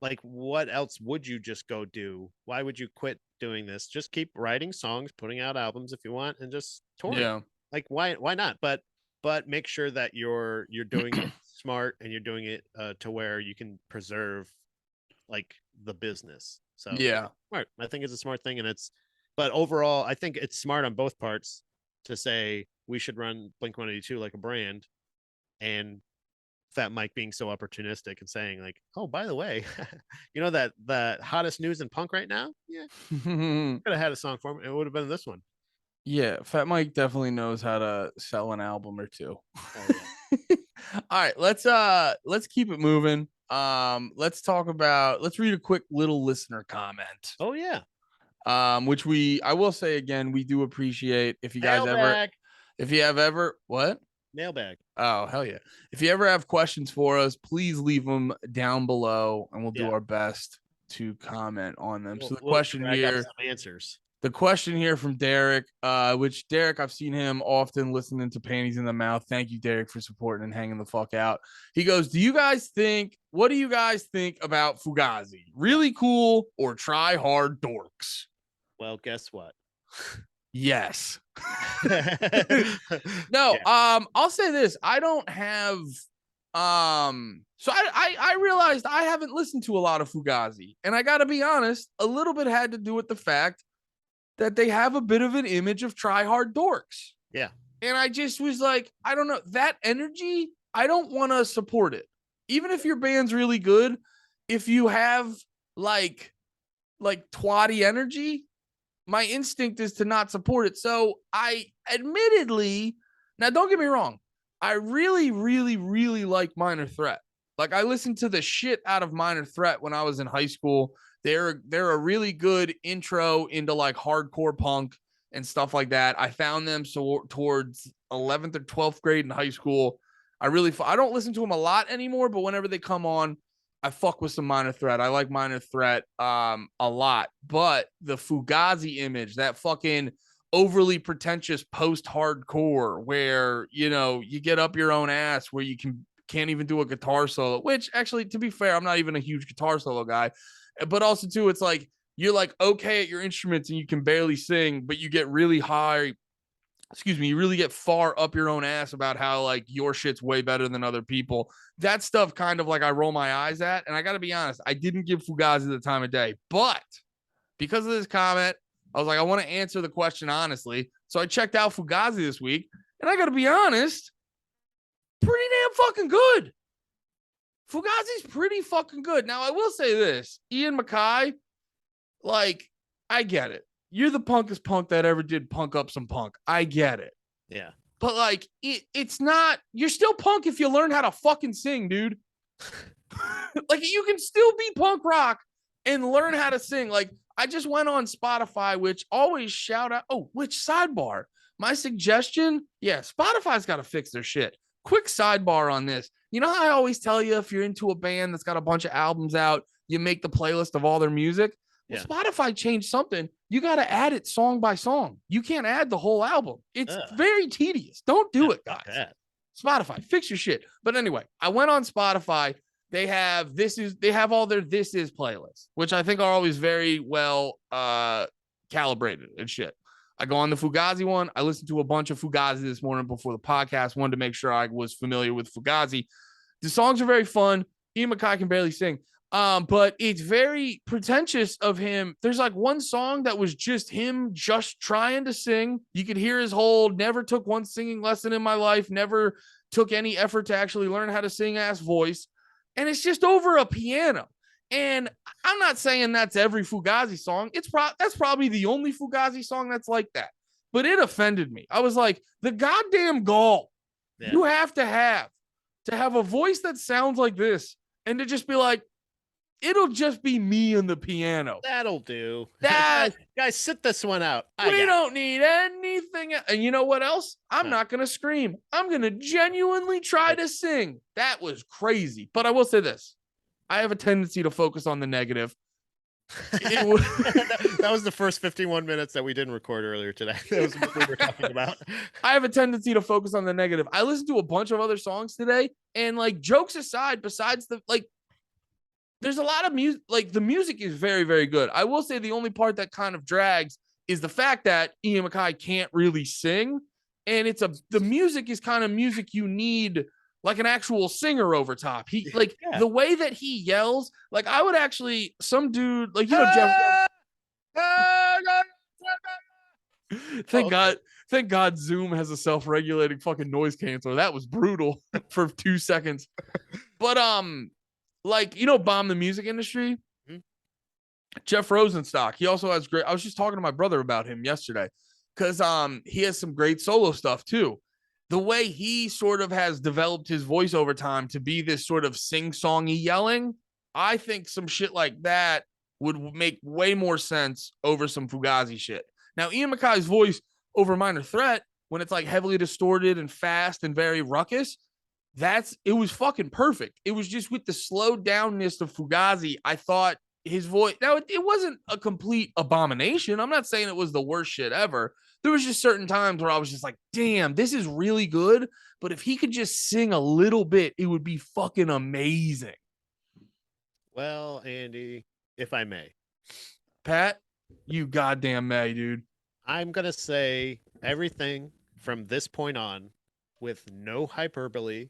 like what else would you just go do? Why would you quit doing this? Just keep writing songs, putting out albums if you want, and just touring. Yeah. Like why not? But make sure that you're doing it smart, and you're doing it to where you can preserve like the business. So Yeah. smart. I think it's a smart thing, and but overall, I think it's smart on both parts to say we should run Blink-182 like a brand, and Fat Mike being so opportunistic and saying like, oh, by the way, you know that hottest news in punk right now? Yeah, could have had a song for him. It would have been this one. Yeah, Fat Mike definitely knows how to sell an album or two. Oh, yeah. All right, let's keep it moving. Let's read a quick little listener comment. Oh yeah. Which I will say again, we do appreciate if you guys ever what? Mailbag. Oh, hell yeah. If you ever have questions for us, please leave them down below and we'll do our best to comment on them. So the question here, some answers. The question here from Derek, which Derek, I've seen him often listening to Panties in the Mouth. Thank you, Derek, for supporting and hanging the fuck out. He goes, what do you guys think about Fugazi? Really cool or try hard dorks? Well, guess what? Yes. No, yeah. I'll say this. I don't have so I realized I haven't listened to a lot of Fugazi, and I gotta be honest, a little bit had to do with the fact that they have a bit of an image of try hard dorks. Yeah. And I just was like, I don't know, that energy, I don't want to support it. Even if your band's really good, if you have like twatty energy, my instinct is to not support it. So I admittedly, now don't get me wrong, I really, really, really like Minor Threat. Like I listened to the shit out of Minor Threat when I was in high school. They're a really good intro into like hardcore punk and stuff like that. I found them towards 11th or 12th grade in high school. I don't listen to them a lot anymore, but whenever they come on, I fuck with some Minor Threat. I like Minor Threat a lot. But the Fugazi image, that fucking overly pretentious post-hardcore where, you know, you get up your own ass, where you can't even do a guitar solo, which actually, to be fair, I'm not even a huge guitar solo guy. But also, too, it's like you're like okay at your instruments and you can barely sing, but you get really high. You really get far up your own ass about how like your shit's way better than other people. That stuff kind of like I roll my eyes at. And I got to be honest, I didn't give Fugazi the time of day. But because of this comment, I was like, I want to answer the question honestly. So I checked out Fugazi this week. And I got to be honest, pretty damn fucking good. Fugazi's pretty fucking good. Now, I will say this. Ian MacKaye, like, I get it. You're the punkest punk that ever did punk up some punk. I get it. Yeah. But, like, it's not... You're still punk if you learn how to fucking sing, dude. Like, you can still be punk rock and learn how to sing. Like, I just went on Spotify, which always shout out... Oh, which sidebar? My suggestion? Yeah, Spotify's got to fix their shit. Quick sidebar on this. You know how I always tell you if you're into a band that's got a bunch of albums out, you make the playlist of all their music? Well, Spotify changed something. You got to add it song by song. You can't add the whole album. It's very tedious. Don't do it, guys. Spotify, fix your shit. But anyway, I went on Spotify. They have all their This Is playlists, which I think are always very well calibrated and shit. I go on the Fugazi one. I listened to a bunch of Fugazi this morning before the podcast. Wanted to make sure I was familiar with Fugazi. The songs are very fun. Ian MacKaye can barely sing. But it's very pretentious of him. There's like one song that was just him just trying to sing. You could hear his whole never took one singing lesson in my life, never took any effort to actually learn how to sing ass voice. And it's just over a piano. And I'm not saying that's every Fugazi song. That's probably the only Fugazi song that's like that. But it offended me. I was like, the goddamn gall you have to have a voice that sounds like this and to just be like, it'll just be me and the piano. That'll do. That guys, sit this one out. We don't need anything. And you know what else? I'm not going to scream. I'm going to genuinely try to sing. That was crazy. But I will say this. I have a tendency to focus on the negative. That was the first 51 minutes that we didn't record earlier today. That was what we were talking about. I have a tendency to focus on the negative. I listened to a bunch of other songs today, and like jokes aside, besides the like, there's a lot of music. Like the music is very, very good. I will say the only part that kind of drags is the fact that Ian MacKaye can't really sing, and the music is kind of music you need. Like an actual singer over top. He like the way that he yells, like I would actually some dude like Jeff. Thank God Zoom has a self-regulating fucking noise canceller. That was brutal for 2 seconds. But like Bomb the Music Industry. Mm-hmm. Jeff Rosenstock. He also has great. I was just talking to my brother about him yesterday because he has some great solo stuff too. The way he sort of has developed his voice over time to be this sort of sing-songy yelling, I think some shit like that would make way more sense over some Fugazi shit. Now, Ian MacKaye's voice over Minor Threat, when it's like heavily distorted and fast and very ruckus, it was fucking perfect. It was just with the slowed downness of Fugazi, I thought his voice, now it wasn't a complete abomination. I'm not saying it was the worst shit ever. There was just certain times where I was just like, damn, this is really good. But if he could just sing a little bit, it would be fucking amazing. Well, Andy, if I may. Pat, you goddamn may, dude. I'm going to say everything from this point on with no hyperbole,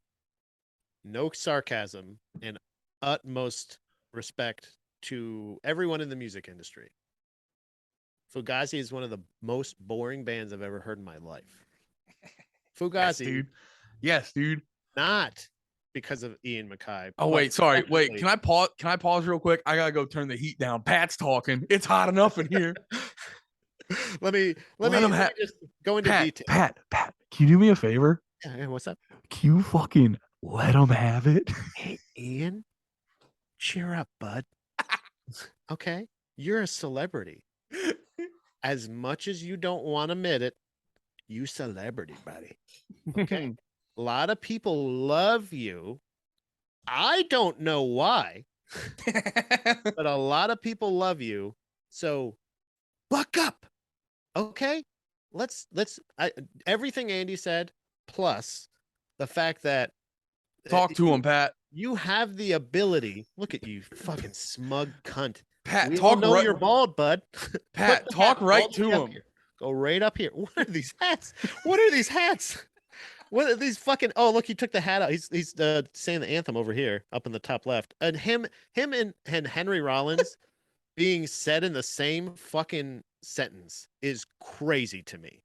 no sarcasm, and utmost respect to everyone in the music industry. Fugazi is one of the most boring bands I've ever heard in my life. Fugazi. Yes, dude. Not because of Ian MacKaye. Oh, wait, sorry. Wait, can I pause real quick? I gotta go turn the heat down. Pat's talking. It's hot enough in here. let me just go into detail. Pat, can you do me a favor? Yeah, what's up? Can you fucking let him have it? Hey, Ian, cheer up, bud. Okay? You're a celebrity. As much as you don't want to admit it, you celebrity, buddy. Okay? A lot of people love you. I don't know why, but a lot of people love you. So buck up. Okay? Everything Andy said, plus the fact that talk to him, Pat. You have the ability. Look at you, fucking smug cunt. Pat, you're bald, bud. Pat, talk right to him. Go right up here. What are these hats? What are these hats? What are these fucking? Oh, look, he took the hat out. He's saying the anthem over here, up in the top left. And him and Henry Rollins being said in the same fucking sentence is crazy to me.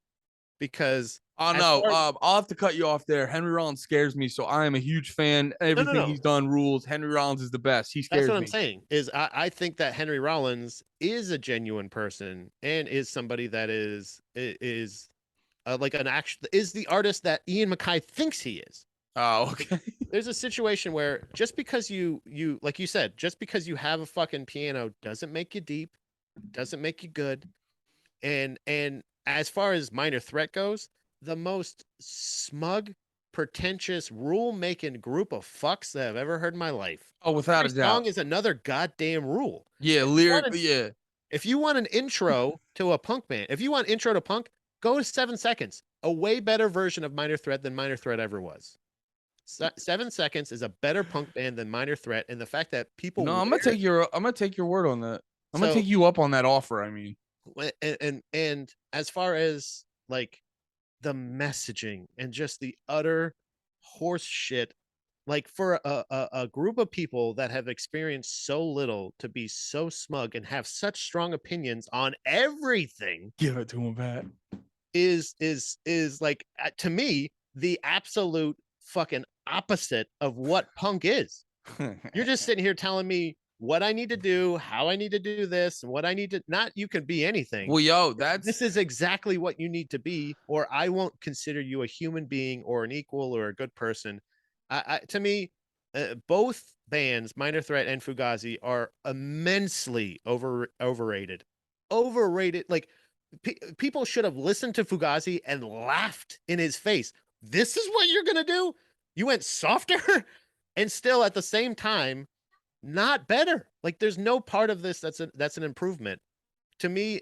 Because I'll have to cut you off there. Henry Rollins scares me, so I am a huge fan. Everything he's done rules. Henry Rollins is the best. He scares me. That's what I'm saying. Is I think that Henry Rollins is a genuine person and is somebody that is like an actual is the artist that Ian MacKaye thinks he is. Oh, okay. There's a situation where just because you like you said, just because you have a fucking piano doesn't make you deep, doesn't make you good, and as far as Minor Threat goes, the most smug, pretentious, rule-making group of fucks that I've ever heard in my life. Oh, without a doubt. Song is another goddamn rule. Yeah, lyrically, yeah. If you want an intro to a punk band, if you want intro to punk, go to 7 Seconds. A way better version of Minor Threat than Minor Threat ever was. 7 Seconds is a better punk band than Minor Threat, and the fact that people. No, I'm gonna take your word on that. I'm gonna take you up on that offer. I mean. And as far as like the messaging and just the utter horse shit, like for a group of people that have experienced so little to be so smug and have such strong opinions on everything, Give it to him, Pat. is like to me the absolute fucking opposite of what punk is. You're just sitting here telling me what I need to do, how I need to do this, and what I need to not. You can be anything. Well, yo, This is exactly what you need to be, or I won't consider you a human being or an equal or a good person. To me, both bands, Minor Threat and Fugazi, are immensely overrated. Overrated. Like people should have listened to Fugazi and laughed in his face. This is what you're gonna do? You went softer, and still at the same time, not better. Like there's no part of this that's an improvement. To me,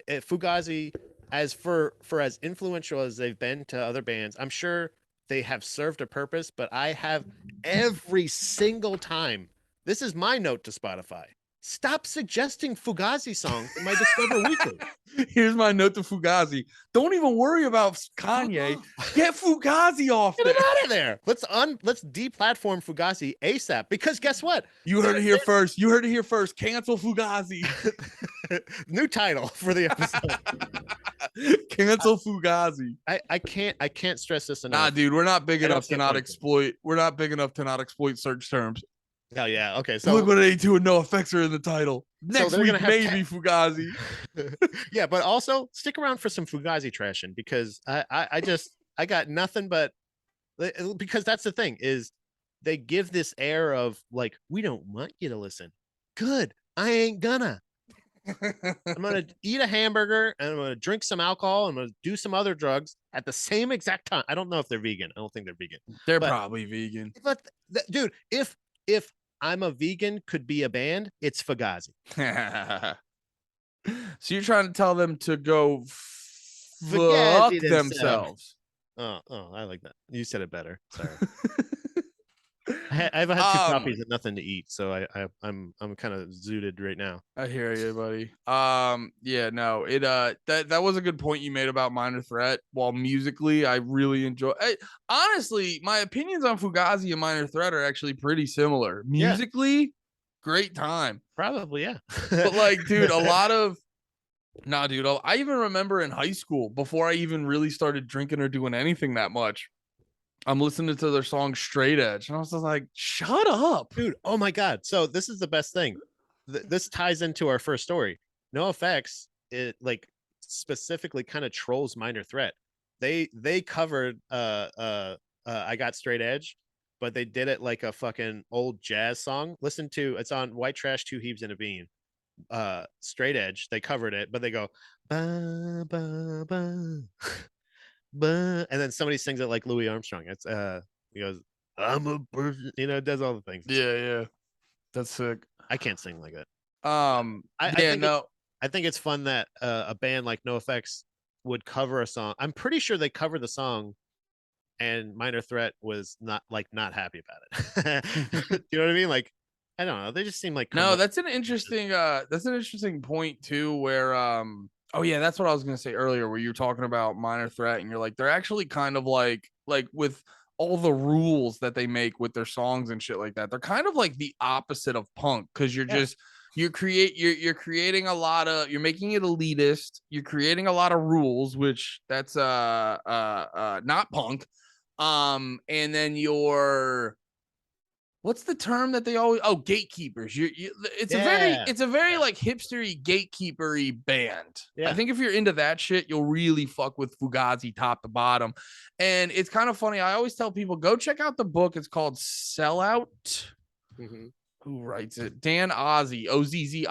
Fugazi, as for as influential as they've been to other bands, I'm sure they have served a purpose, but I have every single time. This is my note to Spotify. Stop suggesting Fugazi songs in my Discover Weekly. Here's my note to Fugazi. Don't even worry about Kanye. Get Fugazi off Get there. him out of there. Let's deplatform Fugazi ASAP. Because guess what? You heard it here first. You heard it here first. Cancel Fugazi. New title for the episode. Cancel Fugazi. I can't stress this enough. Nah, dude, we're not big I don't enough to see a not point. exploit. We're not big enough to not exploit search terms. Oh yeah. Okay. So Blink-182 and no effects are in the title. Next they're week, gonna have maybe Fugazi. yeah, but also stick around for some Fugazi trashing because I got nothing but because that's the thing is they give this air of like we don't want you to listen. Good. I ain't gonna. I'm gonna eat a hamburger and I'm gonna drink some alcohol. I'm gonna do some other drugs at the same exact time. I don't know if they're vegan. I don't think they're vegan. They're But- probably vegan. But dude, if I'm a vegan could be a band, it's Fugazi. So you're trying to tell them to go fuck Fugazi themselves. Oh, I like that. You said it better. Sorry. I've had two coffees and nothing to eat, so I'm kind of zooted right now. I hear you, buddy. Yeah, no, it that was a good point you made about Minor Threat. While musically, I really enjoy. Honestly, my opinions on Fugazi and Minor Threat are actually pretty similar. Musically, great time. Probably, yeah. But like, dude, a lot of dude. I even remember in high school before I even really started drinking or doing anything that much. I'm listening to their song Straight Edge, and I was just like, shut up. Dude, oh my God. So this is the best thing. This ties into our first story. No Effects, it like specifically kind of trolls Minor Threat. They covered I Got Straight Edge, but they did it like a fucking old jazz song. Listen to it's on White Trash, Two Heaves and a Bean. Straight Edge, they covered it, but they go ba ba ba. And then somebody sings it like Louis Armstrong. It's he goes, I'm a person, it does all the things. Yeah, that's sick. I can't sing like that. I think it's fun that a band like No Effects would cover a song. I'm pretty sure they covered the song, and Minor Threat was not happy about it. You know what I mean? Like, I don't know. They just seem like that's an interesting point too. Where oh yeah, that's what I was gonna say earlier. Where you're talking about Minor Threat, and you're like, they're actually kind of like with all the rules that they make with their songs and shit like that. They're kind of like the opposite of punk because you're creating a lot of, you're making it elitist. You're creating a lot of rules, which that's not punk. And then what's the term that they always gatekeepers. It's a very like hipstery gatekeepery band. Yeah. I think if you're into that shit, you'll really fuck with Fugazi top to bottom. And it's kind of funny. I always tell people go check out the book. It's called Sellout. Mm-hmm. Who writes it? Dan Ozzi, Ozzi.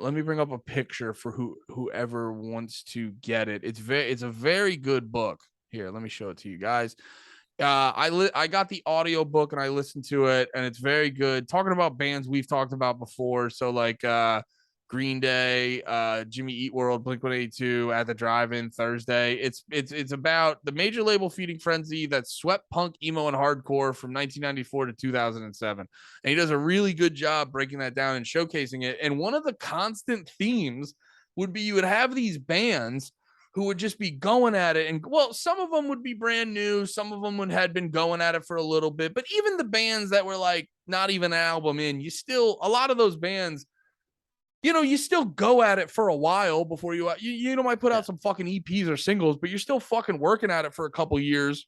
Let me bring up a picture for whoever wants to get it. It's a very good book. Here, let me show it to you guys. I got the audio book and I listened to it, and it's very good. Talking about bands we've talked about before. So like Green Day, Jimmy Eat World, Blink-182 at the Drive-In Thursday. It's about the major label feeding frenzy that swept punk, emo, and hardcore from 1994 to 2007. And he does a really good job breaking that down and showcasing it. And one of the constant themes would be you would have these bands who would just be going at it. And well, some of them would be brand new. Some of them had been going at it for a little bit. But even the bands that were like not even an album in, a lot of those bands, you still go at it for a while before you might put out some fucking EPs or singles, but you're still fucking working at it for a couple years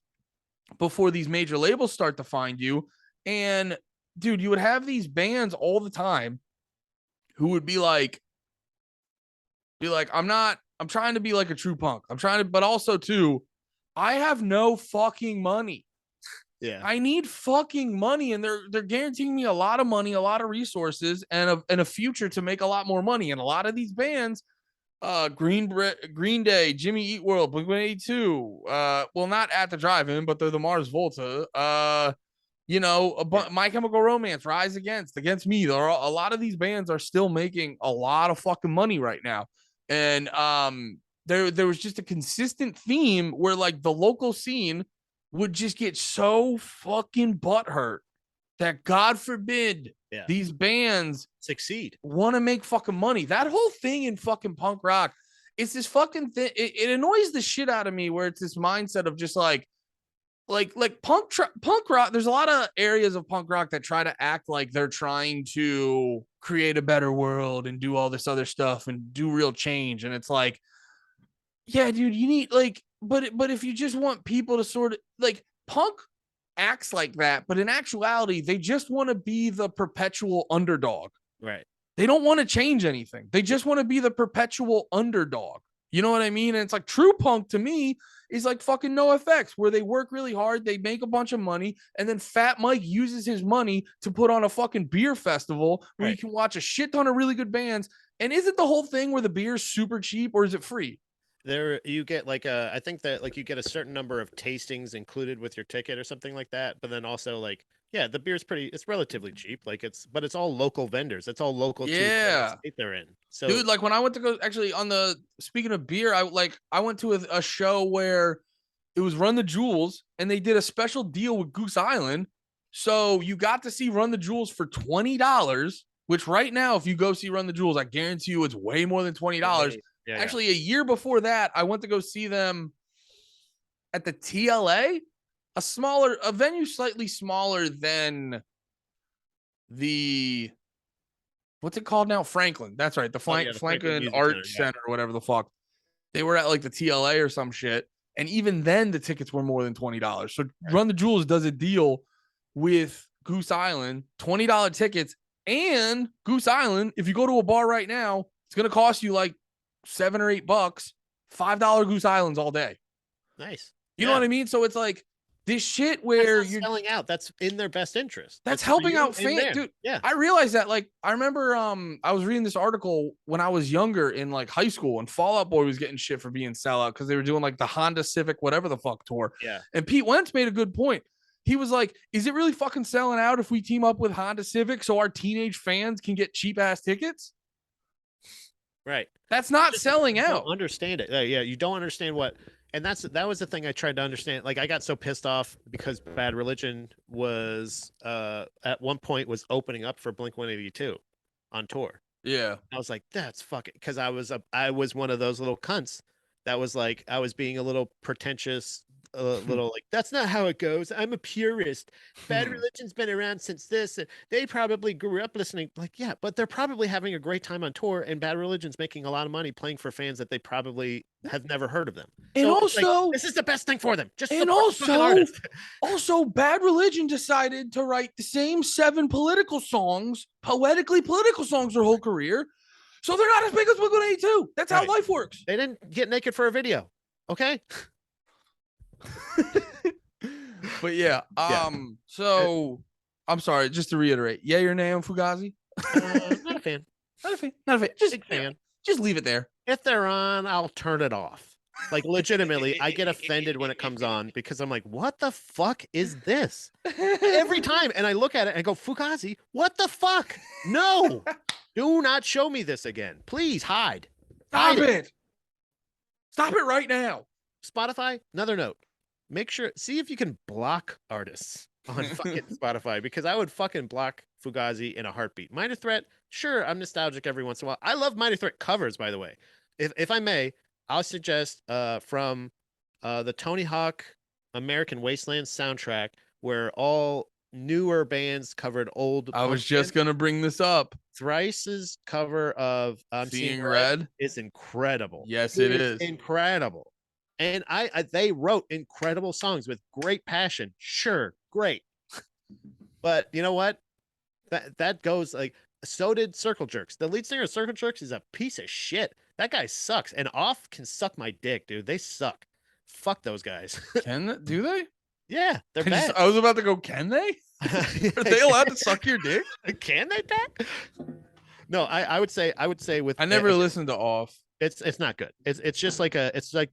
before these major labels start to find you. And dude, you would have these bands all the time who would be like, I'm trying to be like a true punk. But also too, I have no fucking money. Yeah. I need fucking money, and they're guaranteeing me a lot of money, a lot of resources, and a future to make a lot more money. And a lot of these bands, Green Day, Jimmy Eat World, Blink-182, well, not at the Drive-In, but they're the Mars Volta. My Chemical Romance, Rise Against Me. A lot of these bands are still making a lot of fucking money right now, and there was just a consistent theme where like the local scene would just get so fucking butthurt that God forbid these bands succeed, want to make fucking money. That whole thing in fucking punk rock, it's this fucking thing. It annoys the shit out of me where it's this mindset of just like punk rock. There's a lot of areas of punk rock that try to act like they're trying to create a better world and do all this other stuff and do real change. And it's like, yeah, dude, you need like, but if you just want people to sort of like, punk acts like that, but in actuality, they just want to be the perpetual underdog. Right. They don't want to change anything. They just want to be the perpetual underdog. You know what I mean? And it's like true punk to me is like fucking NoFX, where they work really hard, they make a bunch of money, and then Fat Mike uses his money to put on a fucking beer festival where you can watch a shit ton of really good bands. And is it the whole thing where the beer's super cheap, or is it free? There you get like I think that like you get a certain number of tastings included with your ticket or something like that, but then also like the beer's it's relatively cheap, like it's all local vendors, it's all local to the state they're in. So dude, like when I went to go, actually, speaking of beer, I went to a show where it was Run the Jewels, and they did a special deal with Goose Island, so you got to see Run the Jewels for $20, which right now if you go see Run the Jewels, I guarantee you it's way more than $20. Actually, a year before that, I went to go see them at the TLA, a venue slightly smaller than the, what's it called now? Franklin. That's right. The Franklin Art Center or whatever the fuck. They were at like the TLA or some shit. And even then, the tickets were more than $20. So Run the Jewels does a deal with Goose Island, $20 tickets. And Goose Island, if you go to a bar right now, it's going to cost you like $7 or $8, $5 Goose Islands all day. Nice. You know what I mean? So it's like this shit where you're selling out. That's in their best interest. That's helping out fans, dude. Yeah. I realized that. Like, I remember I was reading this article when I was younger in like high school, and Fall Out Boy was getting shit for being sellout because they were doing like the Honda Civic, whatever the fuck tour. Yeah. And Pete Wentz made a good point. He was like, is it really fucking selling out if we team up with Honda Civic so our teenage fans can get cheap ass tickets? Right. That's not selling out. Don't understand it. You don't understand what, and that was the thing I tried to understand. Like I got so pissed off because Bad Religion was at one point was opening up for Blink-182 on tour. Yeah. I was like, that's fucking, because I was one of those little cunts that was like, I was being a little pretentious, a little like, that's not how it goes. I'm a purist. Bad Religion's been around since this, and they probably grew up listening. Like, yeah, but they're probably having a great time on tour, and Bad Religion's making a lot of money playing for fans that they probably have never heard of them. And so also, like, this is the best thing for them. Just and also, Bad Religion decided to write the same 7 poetically political songs their whole career. So they're not as big as Blink-182. That's how life works. They didn't get naked for a video. Okay. But so I'm sorry, just to reiterate, yay or nay on Fugazi? Not a fan. Not a fan. Just big fan. Just leave it there. If they're on, I'll turn it off. Like legitimately, I get offended when it comes on because I'm like, what the fuck is this? Every time. And I look at it and I go, Fugazi, what the fuck? No. Do not show me this again. Please hide. Stop Hide it. Stop it right now. Spotify, another note. Make sure, see if you can block artists on fucking Spotify, because I would fucking block Fugazi in a heartbeat. Minor Threat, sure, I'm nostalgic every once in a while. I love Minor Threat covers, by the way. If I may, I'll suggest from the Tony Hawk American Wasteland soundtrack, where all newer bands covered old I was punk just bands. going to bring this up. Thrice's cover of I'm Seeing Red is incredible. Yes, it is. Incredible. And they wrote incredible songs with great passion. Sure, great. But you know what? That goes like, so did Circle Jerks. The lead singer of Circle Jerks is a piece of shit. That guy sucks. And Off can suck my dick, dude. They suck. Fuck those guys. Do they? Yeah, they're bad. I was about to go, can they? Are they allowed to suck your dick? Can they, Pat? No, I would say with I never listened to Off. It's not good. It's just like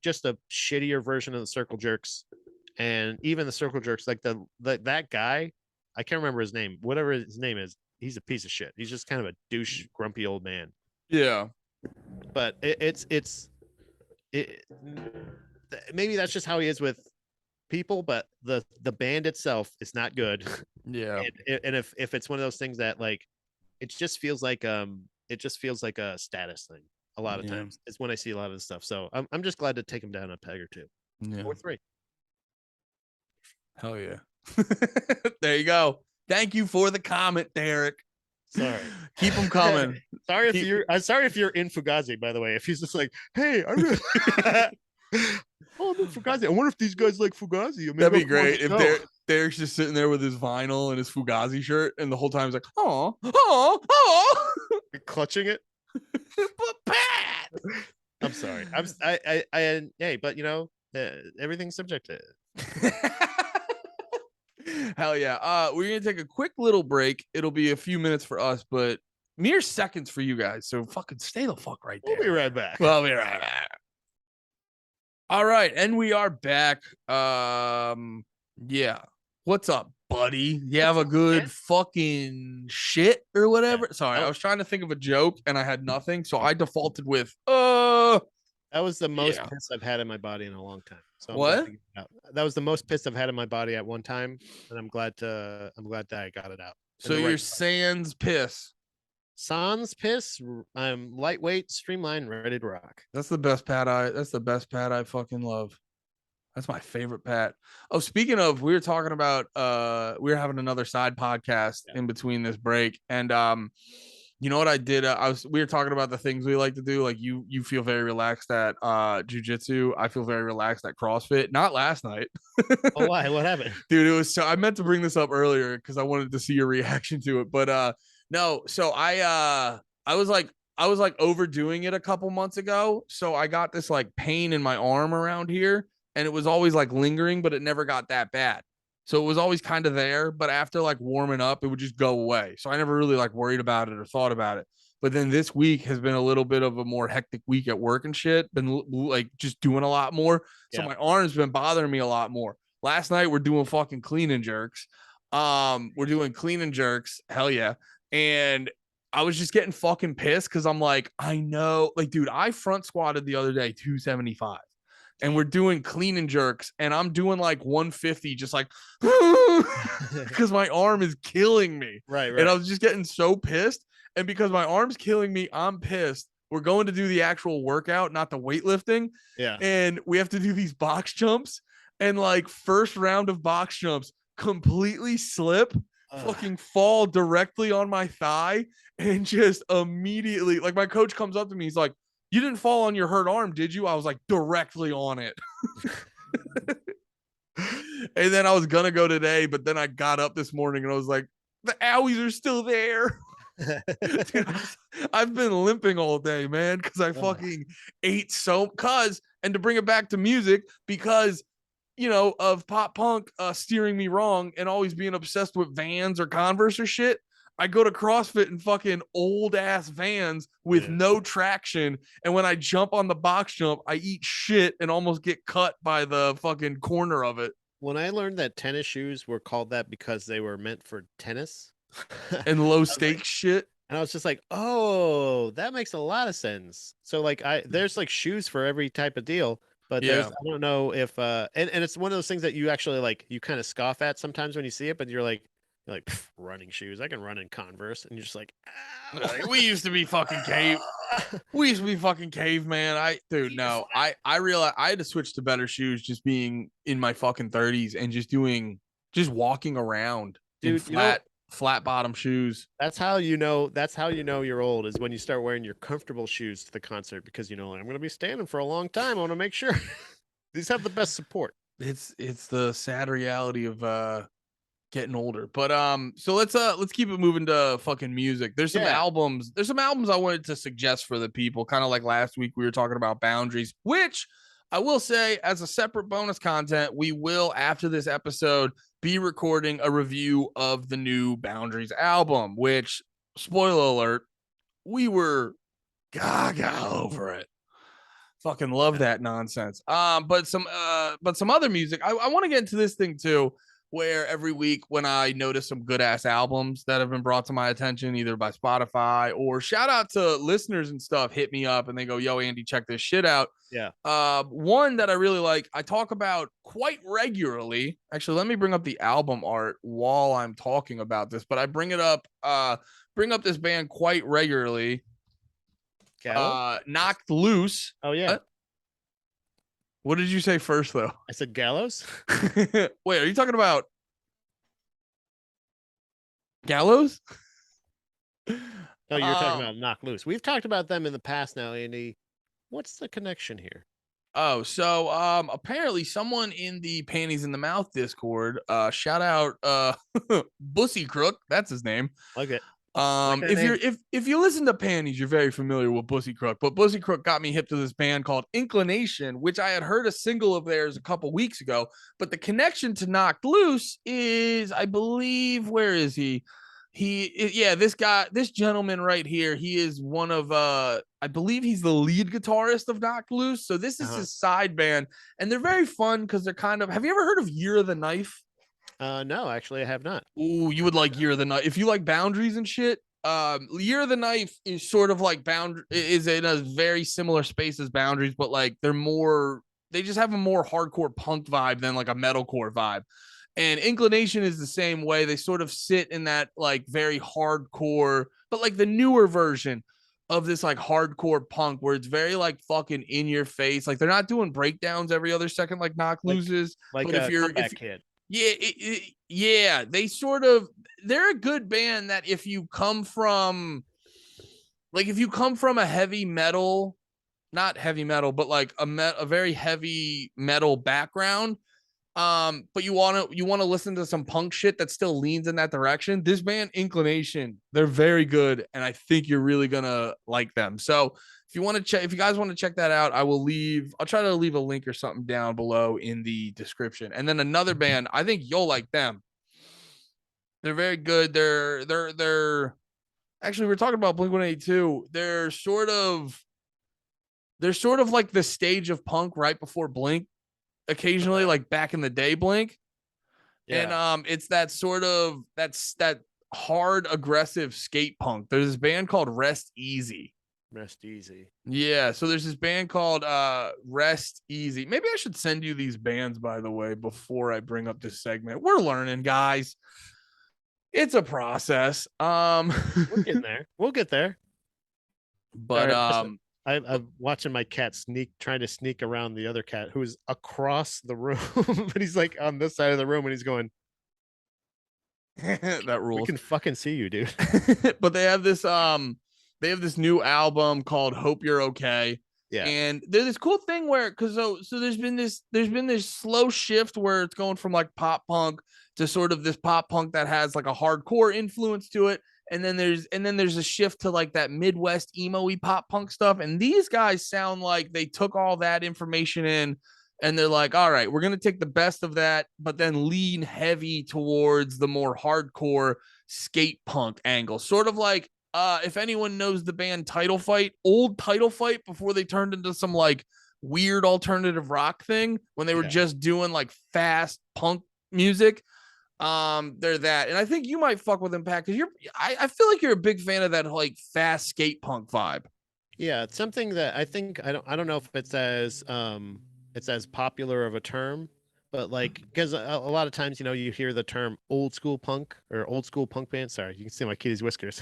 just a shittier version of the Circle Jerks. And even the Circle Jerks, like that guy, I can't remember his name. Whatever his name is, he's a piece of shit. He's just kind of a douche, grumpy old man. Yeah. But maybe that's just how he is with people, but the band itself is not good. Yeah. And if it's one of those things that like, it just feels like a status thing. A lot of times it's when I see a lot of this stuff. So I'm just glad to take him down a peg or two. Yeah. Or 3. Hell yeah. There you go. Thank you for the comment, Derek. Sorry. Keep them coming. I'm sorry if you're in Fugazi, by the way. If he's just like, hey, I really oh, I'm in Fugazi. I wonder if these guys like Fugazi. Maybe That'd be great if Derek's just sitting there with his vinyl and his Fugazi shirt, and the whole time he's like, oh, clutching it. But Pat, I'm sorry. Hey, but you know, everything's subjective. Hell yeah. We're gonna take a quick little break. It'll be a few minutes for us, but mere seconds for you guys. So fucking stay the fuck right there. We'll be right back. We'll be right back. All right, and we are back. Yeah. What's up, buddy? You have a good fucking shit or whatever? Yeah. Sorry, I was trying to think of a joke and I had nothing, so I defaulted with That was the most piss I've had in my body in a long time. So what? That was the most piss I've had in my body at one time, and I'm glad that I got it out. So you're sans piss. Sans piss. I'm lightweight, streamlined, ready to rock. That's the best Pat I fucking love. That's my favorite Pat. Oh, speaking of, we were talking about we were having another side podcast in between this break, and you know what I did? We were talking about the things we like to do. Like you feel very relaxed at jujitsu. I feel very relaxed at CrossFit. Not last night. Oh, why? What happened? Dude, it was so I meant to bring this up earlier because I wanted to see your reaction to it. But no, so I was like overdoing it a couple months ago. So I got this like pain in my arm around here, and it was always like lingering, but it never got that bad. So it was always kind of there, but after like warming up, it would just go away. So I never really like worried about it or thought about it. But then this week has been a little bit of a more hectic week at work and shit. Been like just doing a lot more. So my arm's been bothering me a lot more. Last night we're doing fucking clean and jerks. We're doing clean and jerks. Hell yeah. And I was just getting fucking pissed because I'm like, I know, like, dude, I front squatted the other day 275. And we're doing clean and jerks, and I'm doing like 150, just like because my arm is killing me. Right. And I was just getting so pissed. And because my arm's killing me, I'm pissed. We're going to do the actual workout, not the weightlifting. Yeah. And we have to do these box jumps. And like first round of box jumps, completely slip, fucking fall directly on my thigh, and just immediately, like my coach comes up to me, he's like, you didn't fall on your hurt arm, did you? I was like, directly on it. And then I was going to go today, but then I got up this morning and I was like, the owies are still there. Dude, I've been limping all day, man, because I fucking ate and to bring it back to music, because, you know, of pop punk steering me wrong and always being obsessed with Vans or Converse or shit. I go to CrossFit in fucking old ass Vans with no traction. And when I jump on the box jump, I eat shit and almost get cut by the fucking corner of it. When I learned that tennis shoes were called that because they were meant for tennis and low stakes shit. And I was just like, oh, that makes a lot of sense. So like there's like shoes for every type of deal, but Yeah. I don't know if and it's one of those things that you actually like you kind of scoff at sometimes when you see it, but you're like "Pff, running shoes. I can run in Converse, and you're just like, ow. We used to be fucking cave. We used to be fucking caveman. Dude, no. I realized I had to switch to better shoes just being in my fucking 30s and just walking around in Dude, you know, flat bottom shoes. that's how you know you're old is when you start wearing your comfortable shoes to the concert because you know like, I'm gonna be standing for a long time. I want to make sure these have the best support. It's the sad reality of getting older. But so let's keep it moving to fucking music. Yeah. There's some albums I wanted to suggest for the people, kind of like last week we were talking about boundaries, which I will say as a separate bonus content, we will after this episode be recording a review of the new Boundaries album, which spoiler alert, we were gaga over it. Fucking love that nonsense. But some other music. I want to get into this thing too, where every week when I notice some good ass albums that have been brought to my attention, either by Spotify or shout out to listeners and stuff, hit me up and they go, "Yo, Andy, check this shit out." Yeah. One that I really like, I talk about quite regularly. Actually, let me bring up the album art while I'm talking about this, but I bring up this band quite regularly. Gallows? Knocked Loose. Oh yeah. What did you say first, though? I said gallows. Wait, are you talking about Gallows? No, you're talking about Knock Loose. We've talked about them in the past now, Andy. What's the connection here? Oh, so apparently someone in the Panties in the Mouth Discord, shout out Bussy Crook, that's his name. Like it. Like that If name. if you listen to Panties, you're very familiar with Bussy Crook, but Bussy Crook got me hip to this band called Inclination, which I had heard a single of theirs a couple weeks ago. But the connection to Knocked Loose is, I believe, where is he? This gentleman right here, he is one of I believe he's the lead guitarist of Knocked Loose. So this is his side band, and they're very fun because they're kind of. Have you ever heard of Year of the Knife? No, actually, I have not. Ooh, you would like Year of the Knife if you like Boundaries and shit. Year of the Knife is sort of like is in a very similar space as Boundaries, but like they just have a more hardcore punk vibe than like a metalcore vibe. And Inclination is the same way. They sort of sit in that like very hardcore, but like the newer version of this like hardcore punk where it's very like fucking in your face. Like they're not doing breakdowns every other second like Knock Loses. Like But a comeback kid. Yeah, yeah, they're a good band that if you come from a heavy metal, not heavy metal, but like a very heavy metal background, but you want to listen to some punk shit that still leans in that direction. This band Inclination, they're very good, and I think you're really gonna like them. So if you guys want to check that out, I'll try to leave a link or something down below in the description. And then another band, I think you'll like them. They're very good. They're actually, we're talking about Blink-182. They're sort of like the stage of punk right before Blink. Occasionally, like back in the day, Blink. Yeah. And it's that that hard, aggressive skate punk. There's this band called Rest Easy. Rest Easy. Yeah, so there's this band called Rest Easy. Maybe I should send you these bands, by the way, before I bring up this segment. We're learning, guys. It's a process. We're getting there. We'll get there. But I'm watching my cat trying to sneak around the other cat who's across the room, but he's like on this side of the room and he's going. That rules. We can fucking see you, dude. But they have this new album called Hope You're Okay. Yeah. And there's this cool thing where so there's been this slow shift where it's going from like pop punk to sort of this pop punk that has like a hardcore influence to it. And then there's a shift to like that Midwest emo-y pop punk stuff. And these guys sound like they took all that information in and they're like, all right, we're going to take the best of that, but then lean heavy towards the more hardcore skate punk angle. Sort of like, if anyone knows the band old Title Fight before they turned into some like weird alternative rock thing when they were just doing like fast punk music. They're that, and I think you might fuck with Impact because I feel like you're a big fan of that like fast skate punk vibe. Yeah, it's something that I think I don't know if it's as popular of a term, but like because a lot of times you hear the term old school punk or old school punk band. Sorry, you can see my kitty's whiskers.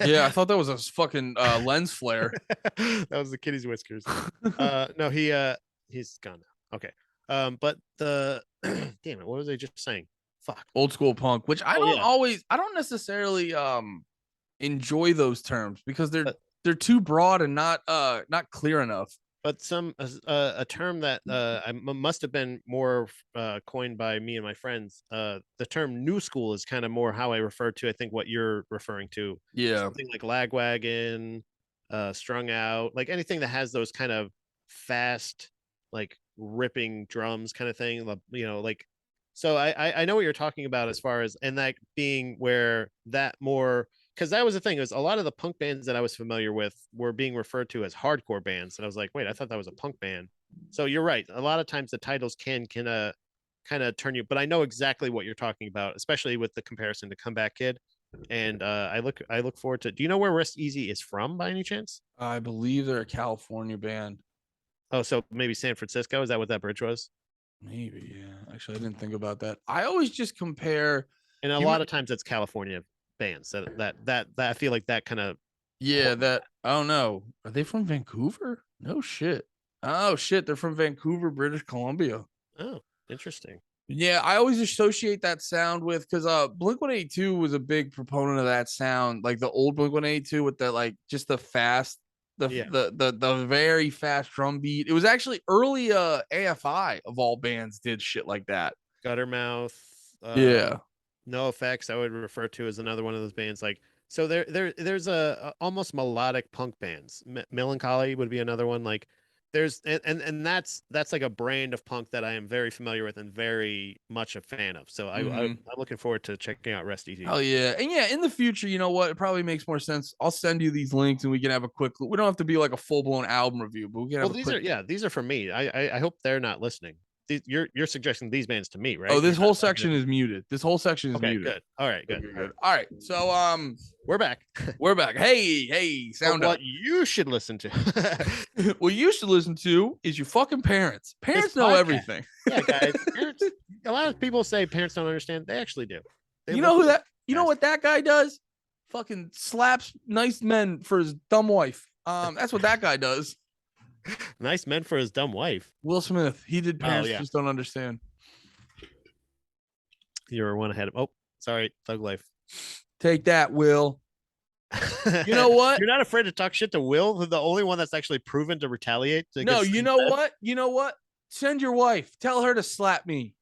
Yeah, I thought that was a fucking lens flare. That was the kitty's whiskers. No, he's gone now. Okay. But the damn it, what was I just saying? Fuck. Old school punk, which Oh yeah. I don't necessarily enjoy those terms because But they're too broad and not clear enough. but a term that must have been more coined by me and my friends. The term new school is kind of more how I refer to I think what you're referring to. Yeah. Something like lagwagon, strung out, like anything that has those kind of fast, like ripping drums kind of thing. Like so I know what you're talking about as far as and that being where that more because that was the thing is a lot of the punk bands that I was familiar with were being referred to as hardcore bands, and I was like, wait, I thought that was a punk band. So you're right. A lot of times the titles can kind of turn you, but I know exactly what you're talking about, especially with the comparison to Comeback Kid. And I look forward to. Do you know where Rest Easy is from by any chance? I believe they're a California band. Oh, so maybe San Francisco. Is that what that bridge was? Maybe, yeah. Actually, I didn't think about that. I always just compare. And a lot of times it's California bands that I feel like that kind of Yeah, that I don't know. Are they from Vancouver? No shit. Oh shit, they're from Vancouver, British Columbia. oh interesting. Yeah, I always associate that sound with because Blink-182 was a big proponent of that sound, like the old Blink-182 with the like just the fast, the very fast drum beat. It was actually early AFI of all bands did shit like that. Guttermouth. Yeah. No Effects I would refer to as another one of those bands. Like so there's a almost melodic punk bands. Melancholy would be another one. Like there's and that's like a brand of punk that I am very familiar with and very much a fan of. So I'm looking forward to checking out Rest Easy. Oh yeah, and yeah, in the future, you know what? It probably makes more sense. I'll send you these links, and we can have a quick. We don't have to be like a full blown album review, but we can have Well, a quick. these are for me. I hope they're not listening. You're suggesting these bands to me, right? Oh, this You're whole not section is muted. This whole section is okay. muted. Good. All right. Good. Good. All right. So We're back. we're back. Hey, sound what up. you should listen to. What you should listen to is your fucking parents. Parents know everything. Yeah, guys. Parents, a lot of people say parents don't understand. They actually do. You know who that? You know what that guy does? Fucking slaps nice men for his dumb wife. That's what that guy does. Nice men for his dumb wife. Will Smith. He did parents just don't understand. You were one ahead of. Oh, sorry, Thug Life. Take that, Will. You know what? You're not afraid to talk shit to Will, who's the only one that's actually proven to retaliate. No, you know what? You know what? Send your wife. Tell her to slap me.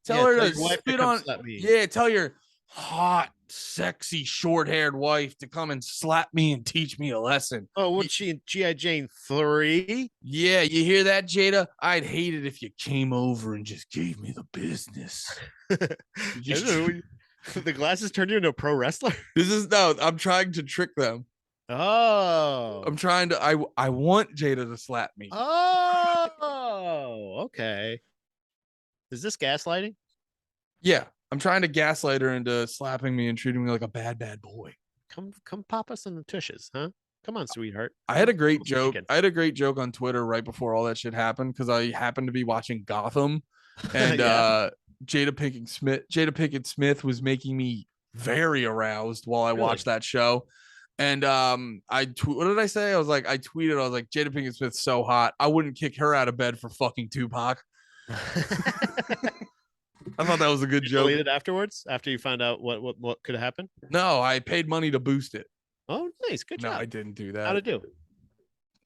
Tell her to spit on. Me. Yeah, tell your hot, sexy, short-haired wife to come and slap me and teach me a lesson. Oh, what's she in G.I. Jane 3? Yeah, you hear that, Jada? I'd hate it if you came over and just gave me the business. The glasses turned you into a pro wrestler? I'm trying to trick them. Oh. I'm trying to I want Jada to slap me. Oh, okay. Is this gaslighting? Yeah. I'm trying to gaslight her into slapping me and treating me like a bad boy. Come pop us in the tushes, huh? Come on, sweetheart. I had a great joke. I had a great joke on Twitter right before all that shit happened because I happened to be watching Gotham and Jada Pinkett Smith was making me very aroused while I watched that show. And what did I say? I was like, I was like, Jada Pinkett Smith's so hot. I wouldn't kick her out of bed for fucking Tupac. I thought that was a good joke. Deleted afterwards after you found out what could happen? No, I paid money to boost it. Oh, nice. Good job. No, I didn't do that. How'd it do?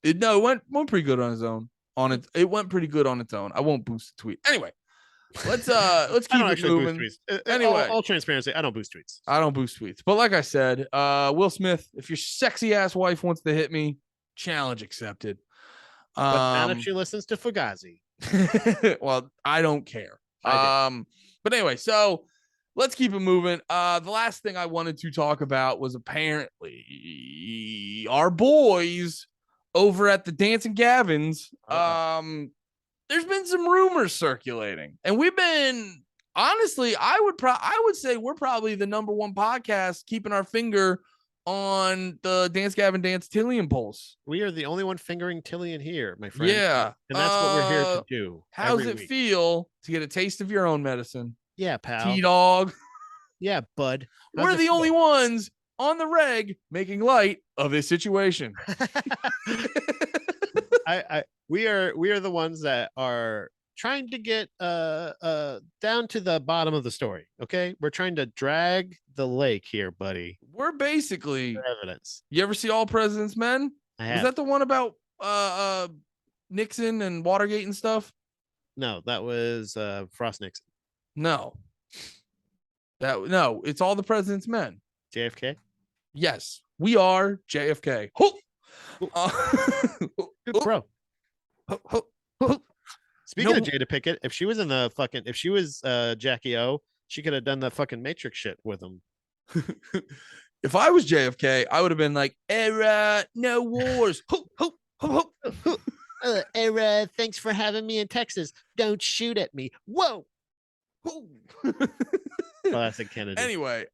It went pretty good on its own. It went pretty good on its own. I won't boost the tweet. Anyway, let's keep it moving. Anyway, all transparency, I don't boost tweets. I don't boost tweets. But like I said, Will Smith, if your sexy ass wife wants to hit me, challenge accepted. But not if she listens to Fugazi. Well, I don't care. But anyway, so let's keep it moving. The last thing I wanted to talk about was apparently our boys over at the Dancing Gavins. There's been some rumors circulating, and we've been honestly, I would say we're probably the number one podcast keeping our finger on the Dance Gavin Dance Tillian polls. We are the only one fingering Tillian here, my friend. Yeah. And that's what we're here to do. How's every it week. feel to get a taste of your own medicine? Yeah, pal. T-Dog. Yeah, bud. We're the only ones on the reg making light of this situation. We are the ones that are trying to get down to the bottom of the story. Okay, we're trying to drag the lake here, buddy. We're basically evidence. You ever see All President's Men? Was that the one about Nixon and Watergate and stuff? No, that was Frost Nixon. No, it's All the President's Men. JFK. Yes, we are JFK. Good bro. Speaking of Jada Pinkett, if she was Jackie O, she could have done the fucking Matrix shit with him. If I was JFK, I would have been like, "Era, no wars." Era, thanks for having me in Texas. Don't shoot at me. Whoa. Classic Kennedy. Anyway,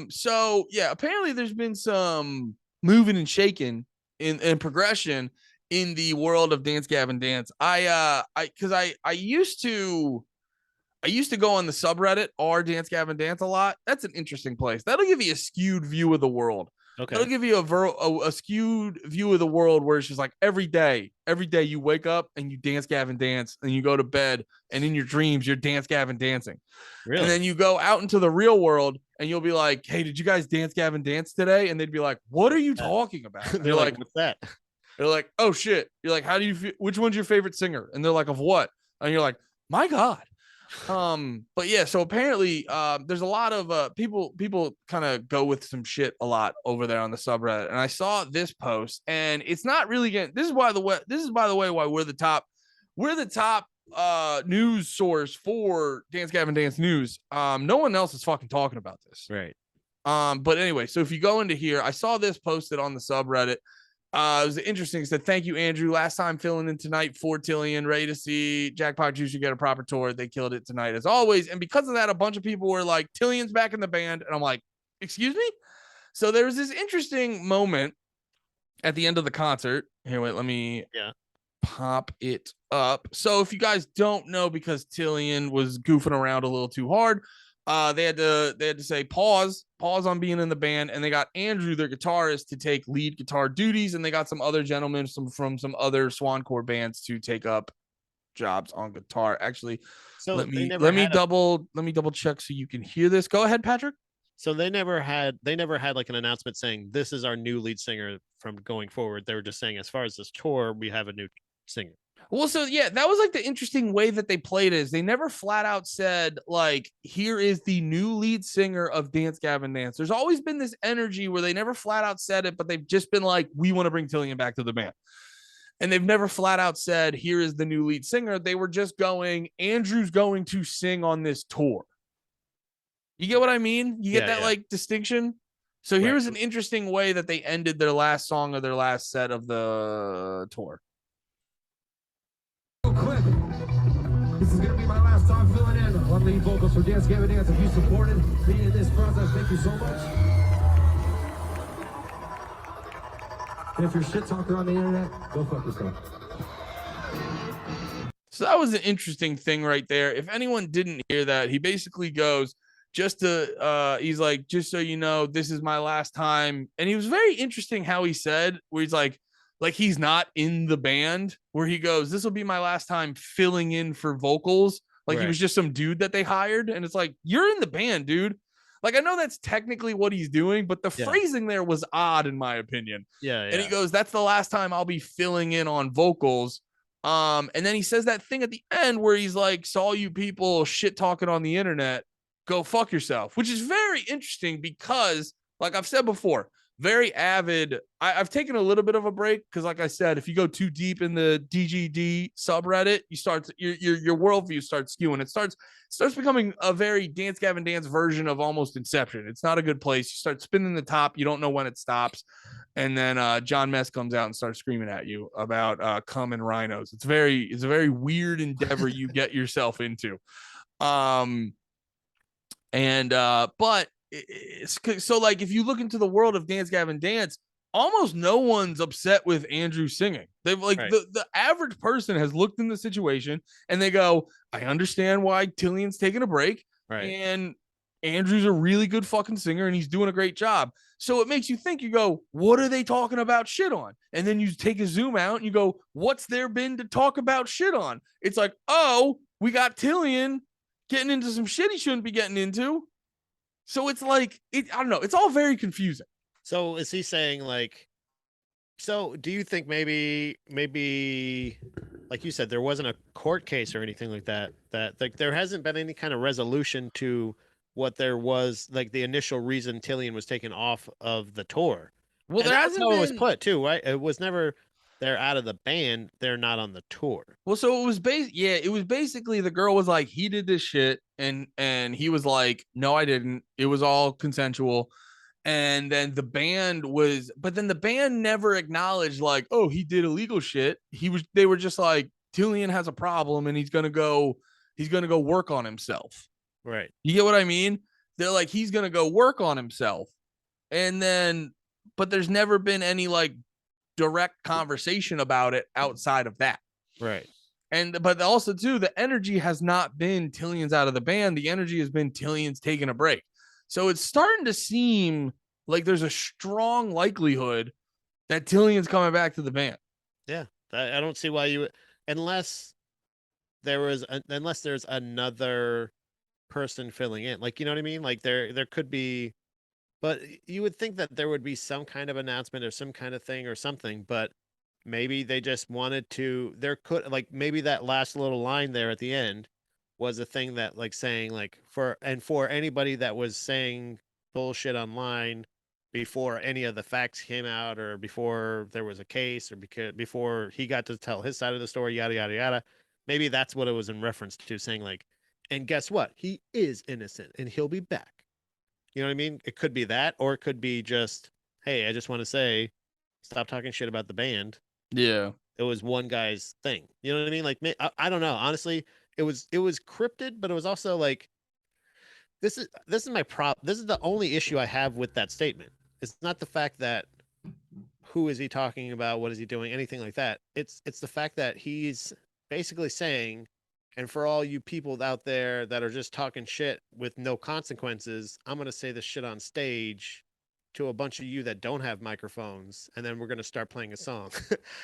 so yeah, apparently there's been some moving and shaking in progression in the world of Dance Gavin Dance. I used to go on the subreddit r Dance Gavin Dance a lot. That's an interesting place. That'll give you a skewed view of the world. Okay. That'll give you a skewed view of the world where it's just like every day you wake up and you Dance Gavin Dance and you go to bed and in your dreams you're Dance Gavin dancing. Really? And then you go out into the real world and you'll be like, "Hey, did you guys Dance Gavin Dance today?" And they'd be like, "What are you talking about?" They're like, "What's that?" They're like, "Oh shit." You're like, "How do you feel? Which one's your favorite singer?" And they're like, "Of what?" And you're like, "My God." But yeah, so apparently there's a lot of people kind of go with some shit a lot over there on the subreddit. And I saw this post, and it's not really getting this is by the way why we're the top news source for Dance Gavin Dance news. No one else is fucking talking about this. Right. But anyway, so if you go into here, I saw this posted on the subreddit. It was interesting. It said, "Thank you, Andrew. Last time filling in tonight for Tillian. Ready to see Jackpot Juice get a proper tour. They killed it tonight as always." And because of that, a bunch of people were like, "Tillian's back in the band." And I'm like, "Excuse me?" So there was this interesting moment at the end of the concert. Here, wait, let me pop it up. So if you guys don't know, because Tillian was goofing around a little too hard, they had to say pause on being in the band, and they got Andrew, their guitarist, to take lead guitar duties, and they got some other gentlemen from some other Swancore bands to take up jobs on guitar. Actually, so let me double check so you can hear this. Go ahead, Patrick. So they never had like an announcement saying this is our new lead singer from going forward. They were just saying, as far as this tour, we have a new singer. Well, so yeah, that was like the interesting way that they played it. Is they never flat out said like, "Here is the new lead singer of Dance Gavin Dance." There's always been this energy where they never flat out said it, but they've just been like, "We want to bring Tillian back to the band." And they've never flat out said, "Here is the new lead singer." They were just going, "Andrew's going to sing on this tour." You get what I mean? You get that like distinction? So here's an interesting way that they ended their last song of their last set of the tour. Quick. This is gonna be my last time filling in on lead vocals for Dance Gavin Dance. If you supported me in this process, thank you so much. And if you're a shit talker on the internet, go fuck yourself. So that was an interesting thing right there. If anyone didn't hear that, he basically goes, he's like, "Just so you know, this is my last time." And he was very interesting how he said, where he's like he's not in the band, where he goes, "This will be my last time filling in for vocals." Like he was just some dude that they hired. And it's like, you're in the band, dude. Like, I know that's technically what he's doing, but the phrasing there was odd in my opinion. And he goes, "That's the last time I'll be filling in on vocals." And then he says that thing at the end where he's like, "Saw you people shit talking on the internet, go fuck yourself," which is very interesting because, like I've said before, very avid. I've taken a little bit of a break because, like I said, if you go too deep in the DGD subreddit, your worldview starts skewing. It starts becoming a very Dance Gavin Dance version of almost Inception. It's not a good place. You start spinning the top, you don't know when it stops, and then John Mess comes out and starts screaming at you about cum and rhinos. It's a very weird endeavor you get yourself into. And but it's so like if you look into the world of Dance Gavin Dance, almost no one's upset with Andrew singing. They've like Right. the average person has looked in the situation and they go, I understand why Tillian's taking a break, Right. and Andrew's a really good fucking singer and he's doing a great job. So it makes you think, you go, what are they talking about shit on? And then you take a zoom out and you go, what's there been to talk about shit on? It's like, oh, we got Tillian getting into some shit he shouldn't be getting into. So it's like, I don't know. It's all very confusing. So is he saying like, so do you think maybe like you said, there wasn't a court case or anything like that, that like there hasn't been any kind of resolution to what there was, like the initial reason Tillian was taken off of the tour? Well, And there that's hasn't how it was been. put too, right? It was never they're out of the band, they're not on the tour. Well, so it was it was basically the girl was like, he did this shit, and he was like, no, I didn't. It was all consensual. And then the band was, but then the band never acknowledged like, oh, he did illegal shit. They were just like, Tillian has a problem and he's gonna go work on himself. Right. You get what I mean? They're like, he's gonna go work on himself. And then, but there's never been any like direct conversation about it outside of that. Right. And but also too, the energy has not been Tillian's out of the band. The energy has been Tillian's taking a break. So it's starting to seem like there's a strong likelihood that Tillian's coming back to the band. Yeah. I don't see why you, unless unless there's another person filling in. Like, you know what I mean? Like there could be, but you would think that there would be some kind of announcement or some kind of thing or something, but maybe they just wanted to, there could, like, maybe that last little line there at the end was a thing that, like, saying like, for anybody that was saying bullshit online before any of the facts came out, or before there was a case, or before he got to tell his side of the story, yada yada yada, maybe that's what it was in reference to, saying like, and guess what, he is innocent and he'll be back. You know what I mean? It could be that, or it could be just, hey, I just want to say, stop talking shit about the band. Yeah. It was one guy's thing. You know what I mean? Like, I don't know. Honestly, it was cryptid, but it was also like, this is my prop. This is the only issue I have with that statement. It's not the fact that who is he talking about, what is he doing, anything like that. It's the fact that he's basically saying, and for all you people out there that are just talking shit with no consequences, I'm going to say this shit on stage to a bunch of you that don't have microphones, and then we're going to start playing a song.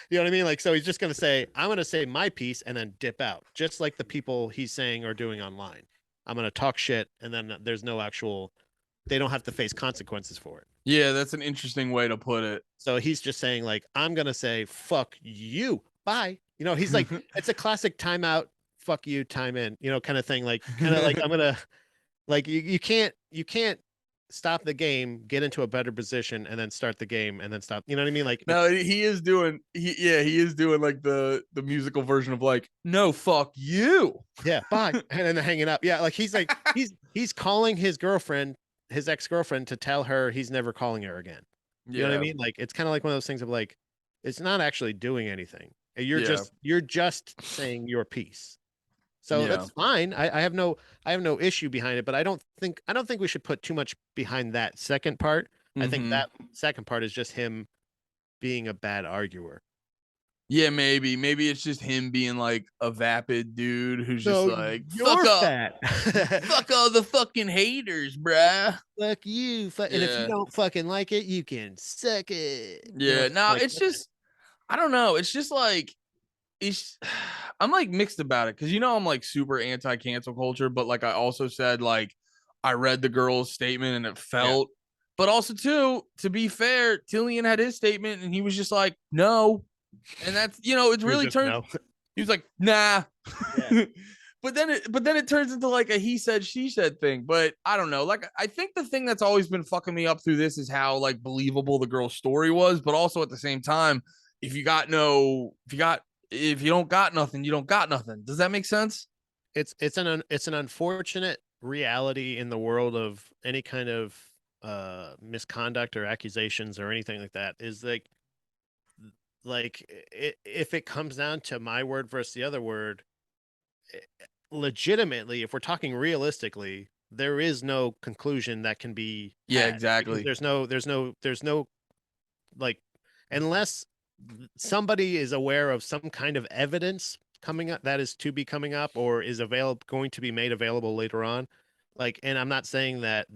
You know what I mean? Like, so he's just going to say, I'm going to say my piece and then dip out, just like the people he's saying or doing online. I'm going to talk shit, and then there's no actual, they don't have to face consequences for it. Yeah, that's an interesting way to put it. So he's just saying, like, I'm going to say, fuck you. Bye. You know, he's like, it's a classic timeout, fuck you, time in, you know, kind of thing. Like, kind of like, I'm going to, like, you can't stop the game, get into a better position, and then start the game, and then stop. You know what I mean? Like, no, he is doing like the musical version of like, no, fuck you. Yeah, bye. And then hanging up. Yeah, like he's like, he's calling his girlfriend, his ex-girlfriend, to tell her he's never calling her again. You know what I mean? Like, it's kind of like one of those things of like, it's not actually doing anything. You're just saying your piece. So that's fine. I have no issue behind it, but I don't think we should put too much behind that second part. I think that second part is just him being a bad arguer. Yeah, maybe it's just him being like a vapid dude who's just like, fuck up, fuck all the fucking haters, bruh. Fuck you, and if you don't fucking like it, you can suck it. Yeah, you know, no, like, it's just, I don't know. It's just like, I'm like mixed about it, because I'm like super anti-cancel culture, but like I also said, like, I read the girl's statement and it felt, but also too, to be fair, Tillian had his statement and he was just like, no. And that's, it's really turned. No. He was like, nah. Yeah. but then it turns into like a he said, she said thing. But I don't know. Like, I think the thing that's always been fucking me up through this is how like believable the girl's story was. But also at the same time, if you don't got nothing, you don't got nothing. Does that make sense? It's an unfortunate reality in the world of any kind of misconduct or accusations or anything like that, is like if it comes down to my word versus the other word, legitimately, if we're talking realistically, there is no conclusion that can be Yeah, had, exactly. because there's no like, unless somebody is aware of some kind of evidence coming up that is to be coming up or is going to be made available later on. Like, and I'm not saying that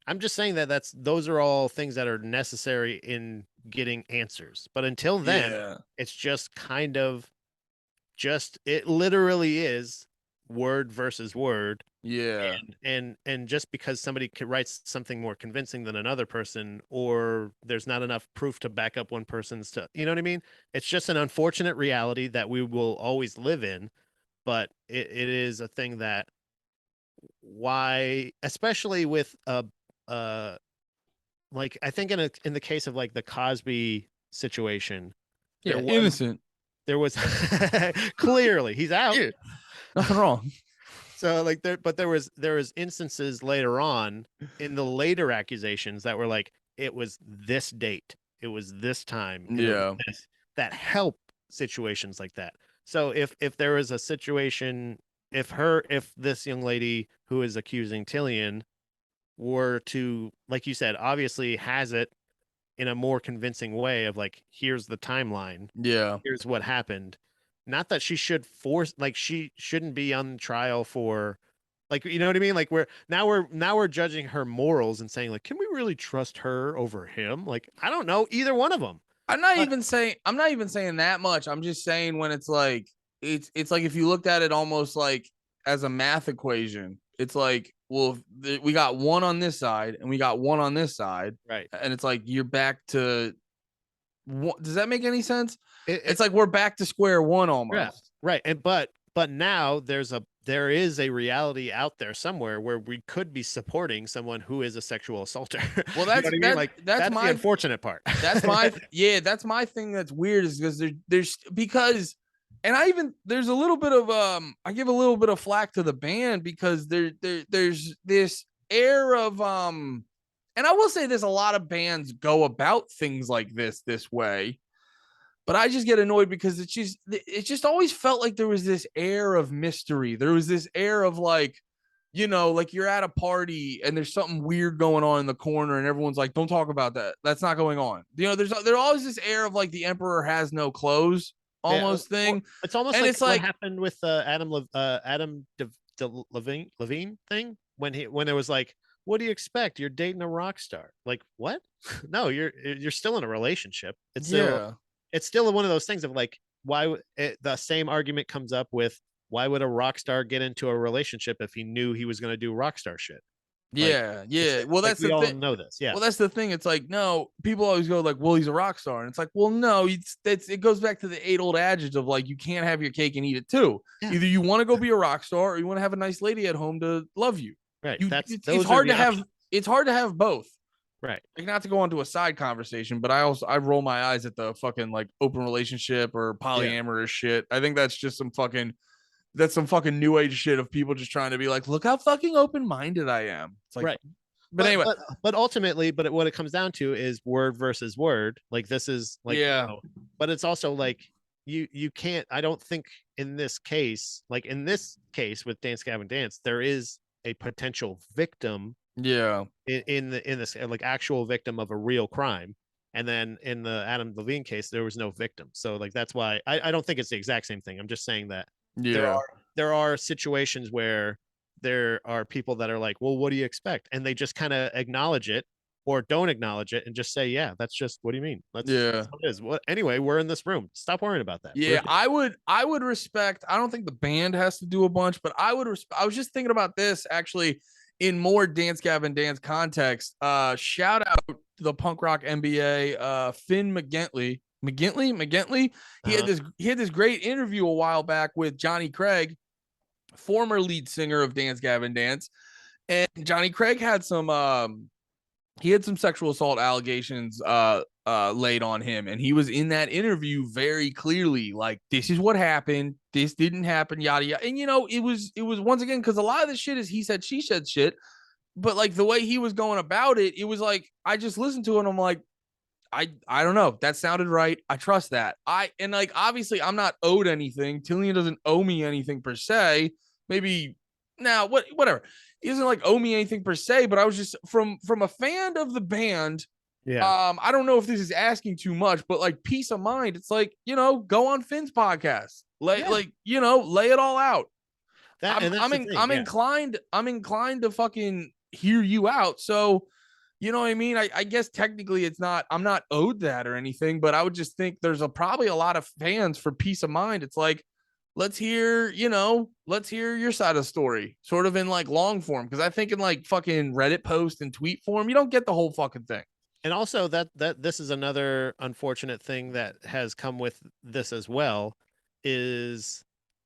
I'm just saying that those are all things that are necessary in getting answers. But until then, Yeah. it's just kind of it literally is word versus word. Yeah. And just because somebody writes something more convincing than another person, or there's not enough proof to back up one person's you know what I mean? It's just an unfortunate reality that we will always live in, but it is a thing that, why, especially with like, I think in the case of like the Cosby situation, Yeah. there was Innocent. there was clearly he's out. Yeah. Nothing wrong. So like there was instances later on in the later accusations that were like, it was this date, it was this time, and it was Yeah. this, that help situations like that. So if there was a situation, if this young lady who is accusing Tillian were to, like you said, obviously has it in a more convincing way of like, here's the timeline, Yeah. here's what happened. Not that she should force, like, she shouldn't be on trial for, like, you know what I mean? Like, we're judging her morals and saying like, can we really trust her over him? Like, I don't know either one of them. I'm not But even saying that much. I'm just saying when it's like it's like if you looked at it almost like as a math equation, it's like, well, we got one on this side and we got one on this side, right, and it's like you're back to what, does that make any sense? it, It's like we're back to square one yeah, almost. right. And but now there is a reality out there somewhere where we could be supporting someone who is a sexual assaulter. Well, You know that's what I mean? that Like, that's that's the my unfortunate part. that's my that's my thing that's weird, is because there's because, and there's a little bit of I give a little bit of flack to the band because there's this air of and I will say there's a lot of bands go about things like this way, but I just get annoyed because it just always felt like there was this air of mystery. There was this air of like, like you're at a party and there's something weird going on in the corner and everyone's like, don't talk about that. That's not going on. There's always this air of like the emperor has no clothes Yeah, almost thing. it's almost And like it's what like, happened with Adam Levine thing, when it was like, what do you expect? You're dating a rock star. Like, what? No, you're still in a relationship. yeah, It's still one of those things of like, the same argument comes up with, why would a rock star get into a relationship if he knew he was going to do rock star shit? Like, yeah. Well, like, that's we the all thing. know this. Yeah. Well, that's the thing. It's like, no, people always go like, well, he's a rock star. And it's like, well, no, it goes back to the age-old adage of like, you can't have your cake and eat it too. Yeah. Either you want to go be a rock star or you want to have a nice lady at home to love you. Right. It's Those are hard the to have. options. It's hard to have both. Right. Like, not to go on to a side conversation, but I roll my eyes at the fucking like open relationship or polyamorous shit. I think that's just some fucking new age shit of people just trying to be like, look how fucking open minded I am. It's like, Right. but anyway, but ultimately, what it comes down to is word versus word. Like, this is like, yeah, but it's also like, you can't, I don't think in this case, like in this case with Dance Gavin Dance, there is a potential victim yeah, in this, like, actual victim of a real crime. And then in the Adam Levine case, there was no victim. So like, that's why I don't think it's the exact same thing. I'm just saying that yeah, there are situations where there are people that are like, well, what do you expect? And they just kind of acknowledge it or don't acknowledge it and just say, yeah, that's just, what do you mean? That's what it is. What, anyway, we're in this room. Stop worrying about that. yeah. I would respect. I don't think the band has to do a bunch, but I would. I was just thinking about this actually in more Dance Gavin Dance context. Shout out to the punk rock MBA, Finn McGintley. He had this great interview a while back with Johnny Craig, former lead singer of Dance Gavin Dance, and Johnny Craig had some sexual assault allegations laid on him, and he was in that interview very clearly like, this is what happened, this didn't happen, yada yada. And it was once again, because a lot of this shit is he said she said shit, but like the way he was going about it, it was like, I just listened to it and I'm like, I don't know. That sounded right. I trust that. And like, obviously I'm not owed anything. Tillian doesn't owe me anything per se. Maybe Now, whatever. He doesn't like owe me anything per se, but I was just from a fan of the band. Yeah. I don't know if this is asking too much, but like peace of mind, it's like, go on Finn's podcast. Lay it all out. That's the thing. I'm inclined to fucking hear you out. So, you know what I mean? I guess technically I'm not owed that or anything, but I would just think there's probably a lot of fans for peace of mind. It's like, let's hear your side of the story, sort of in like long form. Cause I think in like fucking Reddit post and tweet form, you don't get the whole fucking thing. And also that this is another unfortunate thing that has come with this as well, is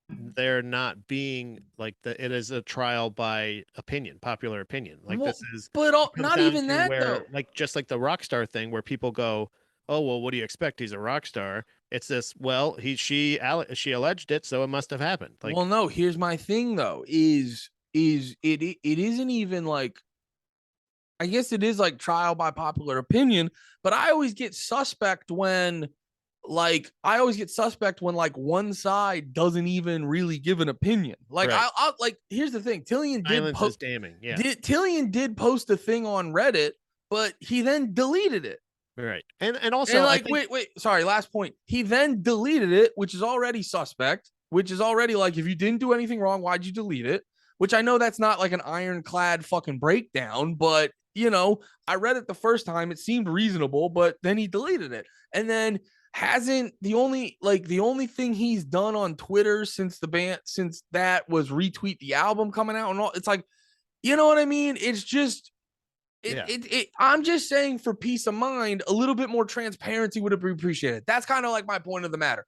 there not being like it is a trial by opinion, popular opinion. Like this is, but not even that where, though. like just like the rock star thing, where people go, oh well, what do you expect? He's a rock star. It's this. Well, she alleged it, so it must have happened. Like, well, no. Here's my thing though: is it isn't even like. I guess it is like trial by popular opinion, but I always get suspect when like one side doesn't even really give an opinion. Like right. I'll like here's the thing. Tillian Silence is damning. Yeah. Tillian did post a thing on Reddit, but he then deleted it. Right. And also like wait, sorry, last point. He then deleted it, which is already suspect, which is already like if you didn't do anything wrong, why'd you delete it? Which I know that's not like an ironclad fucking breakdown, but I read it the first time, it seemed reasonable, but then he deleted it. And then hasn't the only thing he's done on Twitter since that was retweet the album coming out and all. It's like, you know what I mean? It's just I'm just saying, for peace of mind, a little bit more transparency would have been appreciated. That's kind of like my point of the matter.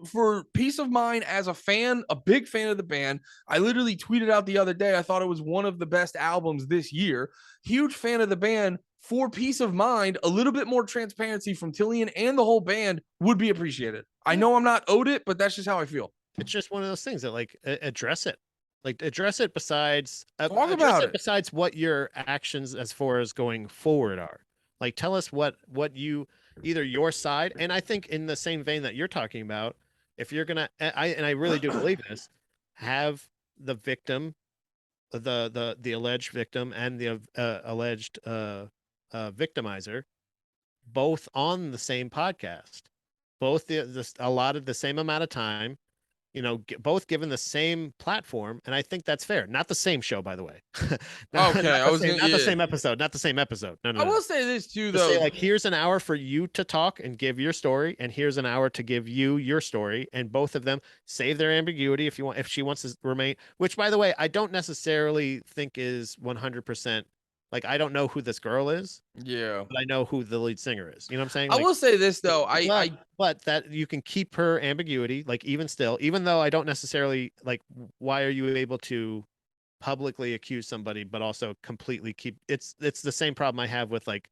For peace of mind, as a fan, a big fan of the band, I literally tweeted out the other day, I thought it was one of the best albums this year. Huge fan of the band. For peace of mind, a little bit more transparency from Tillian and the whole band would be appreciated. I know I'm not owed it, but that's just how I feel. It's just one of those things that like address it. Like address it besides besides what your actions as far as going forward are. Like tell us what you, either your side, and I think in the same vein that you're talking about, if you're gonna, I really do believe this, have the victim, the alleged victim and the alleged victimizer both on the same podcast, both allotted the same amount of time, both given the same platform, and I think that's fair. Not the same show, by the way. Not the same episode. Not the same episode. No. I will say this too, though. Say, like, here's an hour for you to talk and give your story, and here's an hour to give you your story, and both of them save their ambiguity if she wants to remain. Which, by the way, I don't necessarily think is 100%. Like, I don't know who this girl is. Yeah. But I know who the lead singer is. You know what I'm saying? I will say this, though. But that you can keep her ambiguity, like, even though I don't necessarily, like, why are you able to publicly accuse somebody, but also completely keep, it's the same problem I have with, like,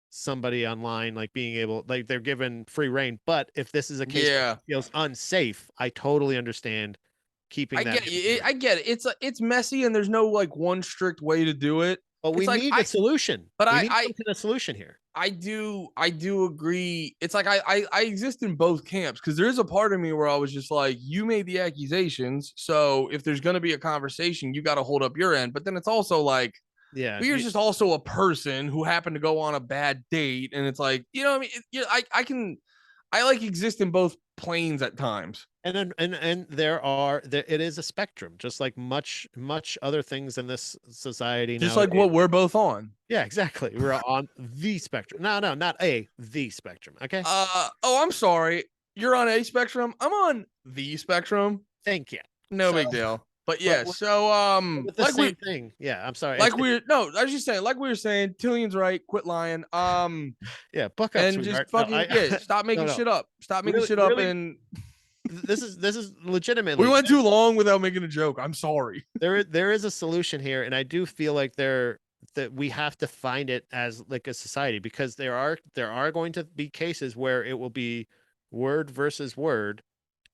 somebody online, like, being able, like, they're given free reign. But if this is a case where it feels unsafe, I totally understand keeping that. I get it. It's messy, and there's no, like, one strict way to do it. But we need a solution. But we need a solution here. I do agree. It's like I exist in both camps, because there is a part of me where I was just like, you made the accusations, so if there's going to be a conversation, you got to hold up your end. But then it's also like, you're just also a person who happened to go on a bad date, and it's like, I mean, I like exist in both planes at times. And it is a spectrum, just like much other things in this society. Just like what we're both on. Yeah, exactly. We're on the spectrum. No, not the spectrum. Okay. I'm sorry. You're on a spectrum. I'm on the spectrum. Thank you. No big deal. But yeah, so like same thing. Yeah, I'm sorry. I was just saying, like we were saying, Tillian's right. Quit lying. Yeah, buck up, and sweetheart. just fucking stop making shit up. Stop making shit up. And this is legitimately. We went too long without making a joke. I'm sorry. There is a solution here, and I do feel like that we have to find it as like a society, because there are going to be cases where it will be word versus word,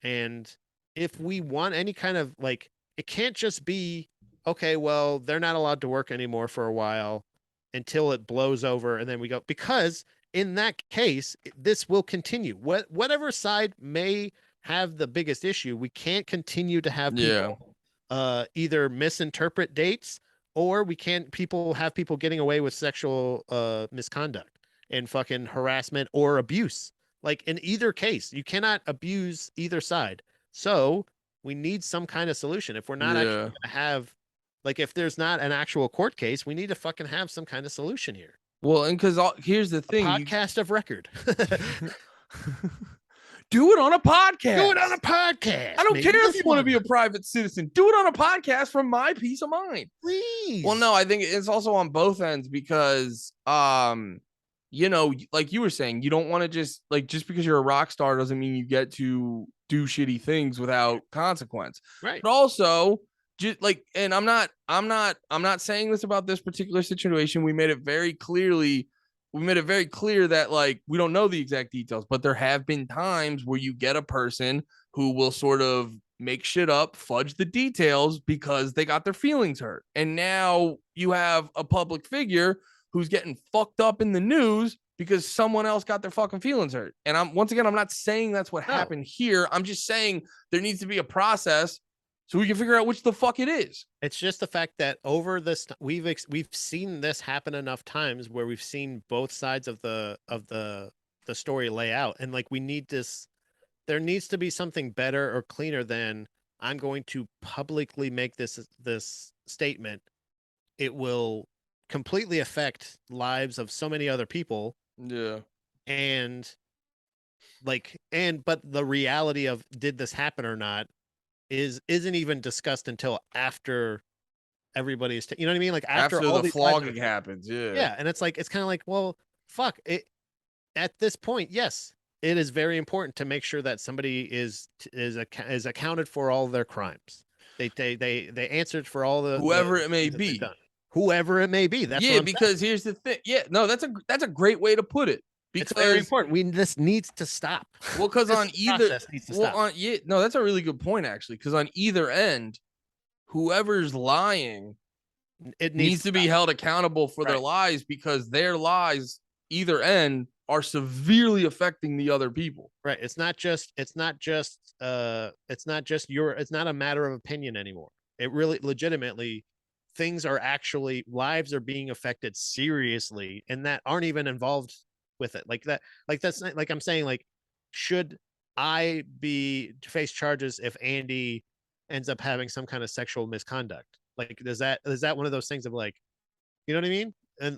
and if we want any kind of, like, it can't just be, okay, well, they're not allowed to work anymore for a while until it blows over, and then we go, because in that case, this will continue. Whatever side may have the biggest issue, we can't continue to have people either misinterpret dates, or we can't have people getting away with sexual misconduct and fucking harassment or abuse. Like in either case, you cannot abuse either side. So we need some kind of solution. If we're not actually Yeah. going to have, like, if there's not an actual court case, we need to fucking have some kind of solution here. Well, and because here's the thing, Podcast of record. do it on a podcast. Do it on a podcast. I don't Maybe care if this you want to one. be a private citizen. Do it on a podcast for my peace of mind. Please. Well, no, I think it's also on both ends because, you know, like you were saying, you don't want to just because you're a rock star doesn't mean you get to do shitty things without consequence. Right. But also, just like, and I'm not saying this about this particular situation. We made it very clear that like we don't know the exact details, but there have been times where you get a person who will sort of make shit up, fudge the details because they got their feelings hurt. And now you have a public figure who's getting fucked up in the news because someone else got their fucking feelings hurt. And I'm not saying that's what happened here. I'm just saying there needs to be a process so we can figure out which the fuck it is. It's just the fact that over this, we've seen this happen enough times where we've seen both sides of the story lay out, and like we need this. There needs to be something better or cleaner than I'm going to publicly make this statement. It will completely affect lives of so many other people. Yeah. But the reality of did this happen or not isn't even discussed until after everybody's you know what I mean? Like after all the these flogging happens. Yeah. Yeah, and it's kind of like, well, fuck it. At this point, yes, it is very important to make sure that somebody is accounted for all their crimes. They answered for all the whoever the it may things that they've be. done. Whoever it may be. That's yeah, because here's the thing. Yeah, no, that's a great way to put it. Because it's very important. This needs to stop. Well, because on either needs to stop. no, that's a really good point actually. Because on either end, whoever's lying, it needs to be held accountable for their Right. lies because their lies, either end, are severely affecting the other people. Right. It's not a matter of opinion anymore. It really legitimately lives are being affected seriously and that aren't even involved with it. That's not, like I'm saying, like, should I face charges if Andy ends up having some kind of sexual misconduct? Like, is that one of those things of like, you know what I mean? When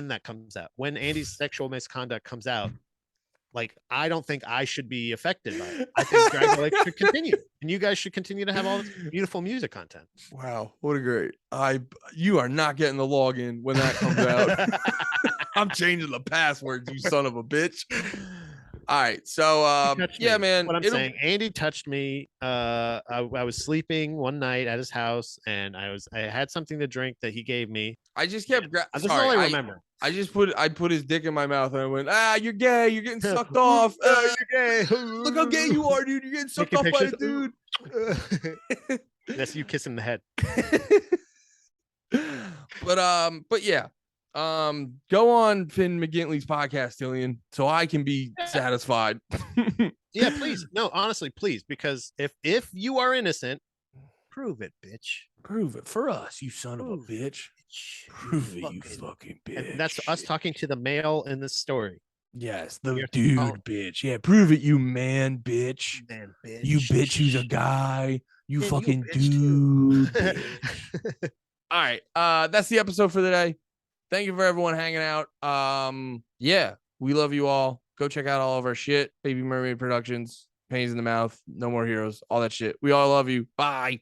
that comes out, when Andy's sexual misconduct comes out, like, I don't think I should be affected by it. I think Drag Lake should continue, and you guys should continue to have all this beautiful music content. Wow, what a great! You are not getting the login when that comes out. I'm changing the passwords, you son of a bitch. All right, so yeah, man. What I'm saying, Andy touched me. I was sleeping one night at his house, and I had something to drink that he gave me. I just kept. This is all I remember. I put his dick in my mouth and I went, you're gay. You're getting sucked off. You're gay. Look how gay you are, dude. You're getting sucked off by a dude. That's you kissing the head. But yeah. Go on Finn McGintley's podcast, Tillian, so I can be satisfied. Yeah, please. No, honestly, please, because if you are innocent, prove it, bitch. Prove it for us, you son of a bitch. Prove it, you fucking bitch. And that's us talking to the male in this story. Yes, the dude, bitch. Yeah, prove it, you man, bitch. Man, bitch. You bitch who's a guy. You fucking dude. Bitch. All right, that's the episode for today. Thank you for everyone hanging out. Yeah, we love you all. Go check out all of our shit. Baby Mermaid Productions, Pains in the Mouth, No More Heroes, all that shit. We all love you. Bye.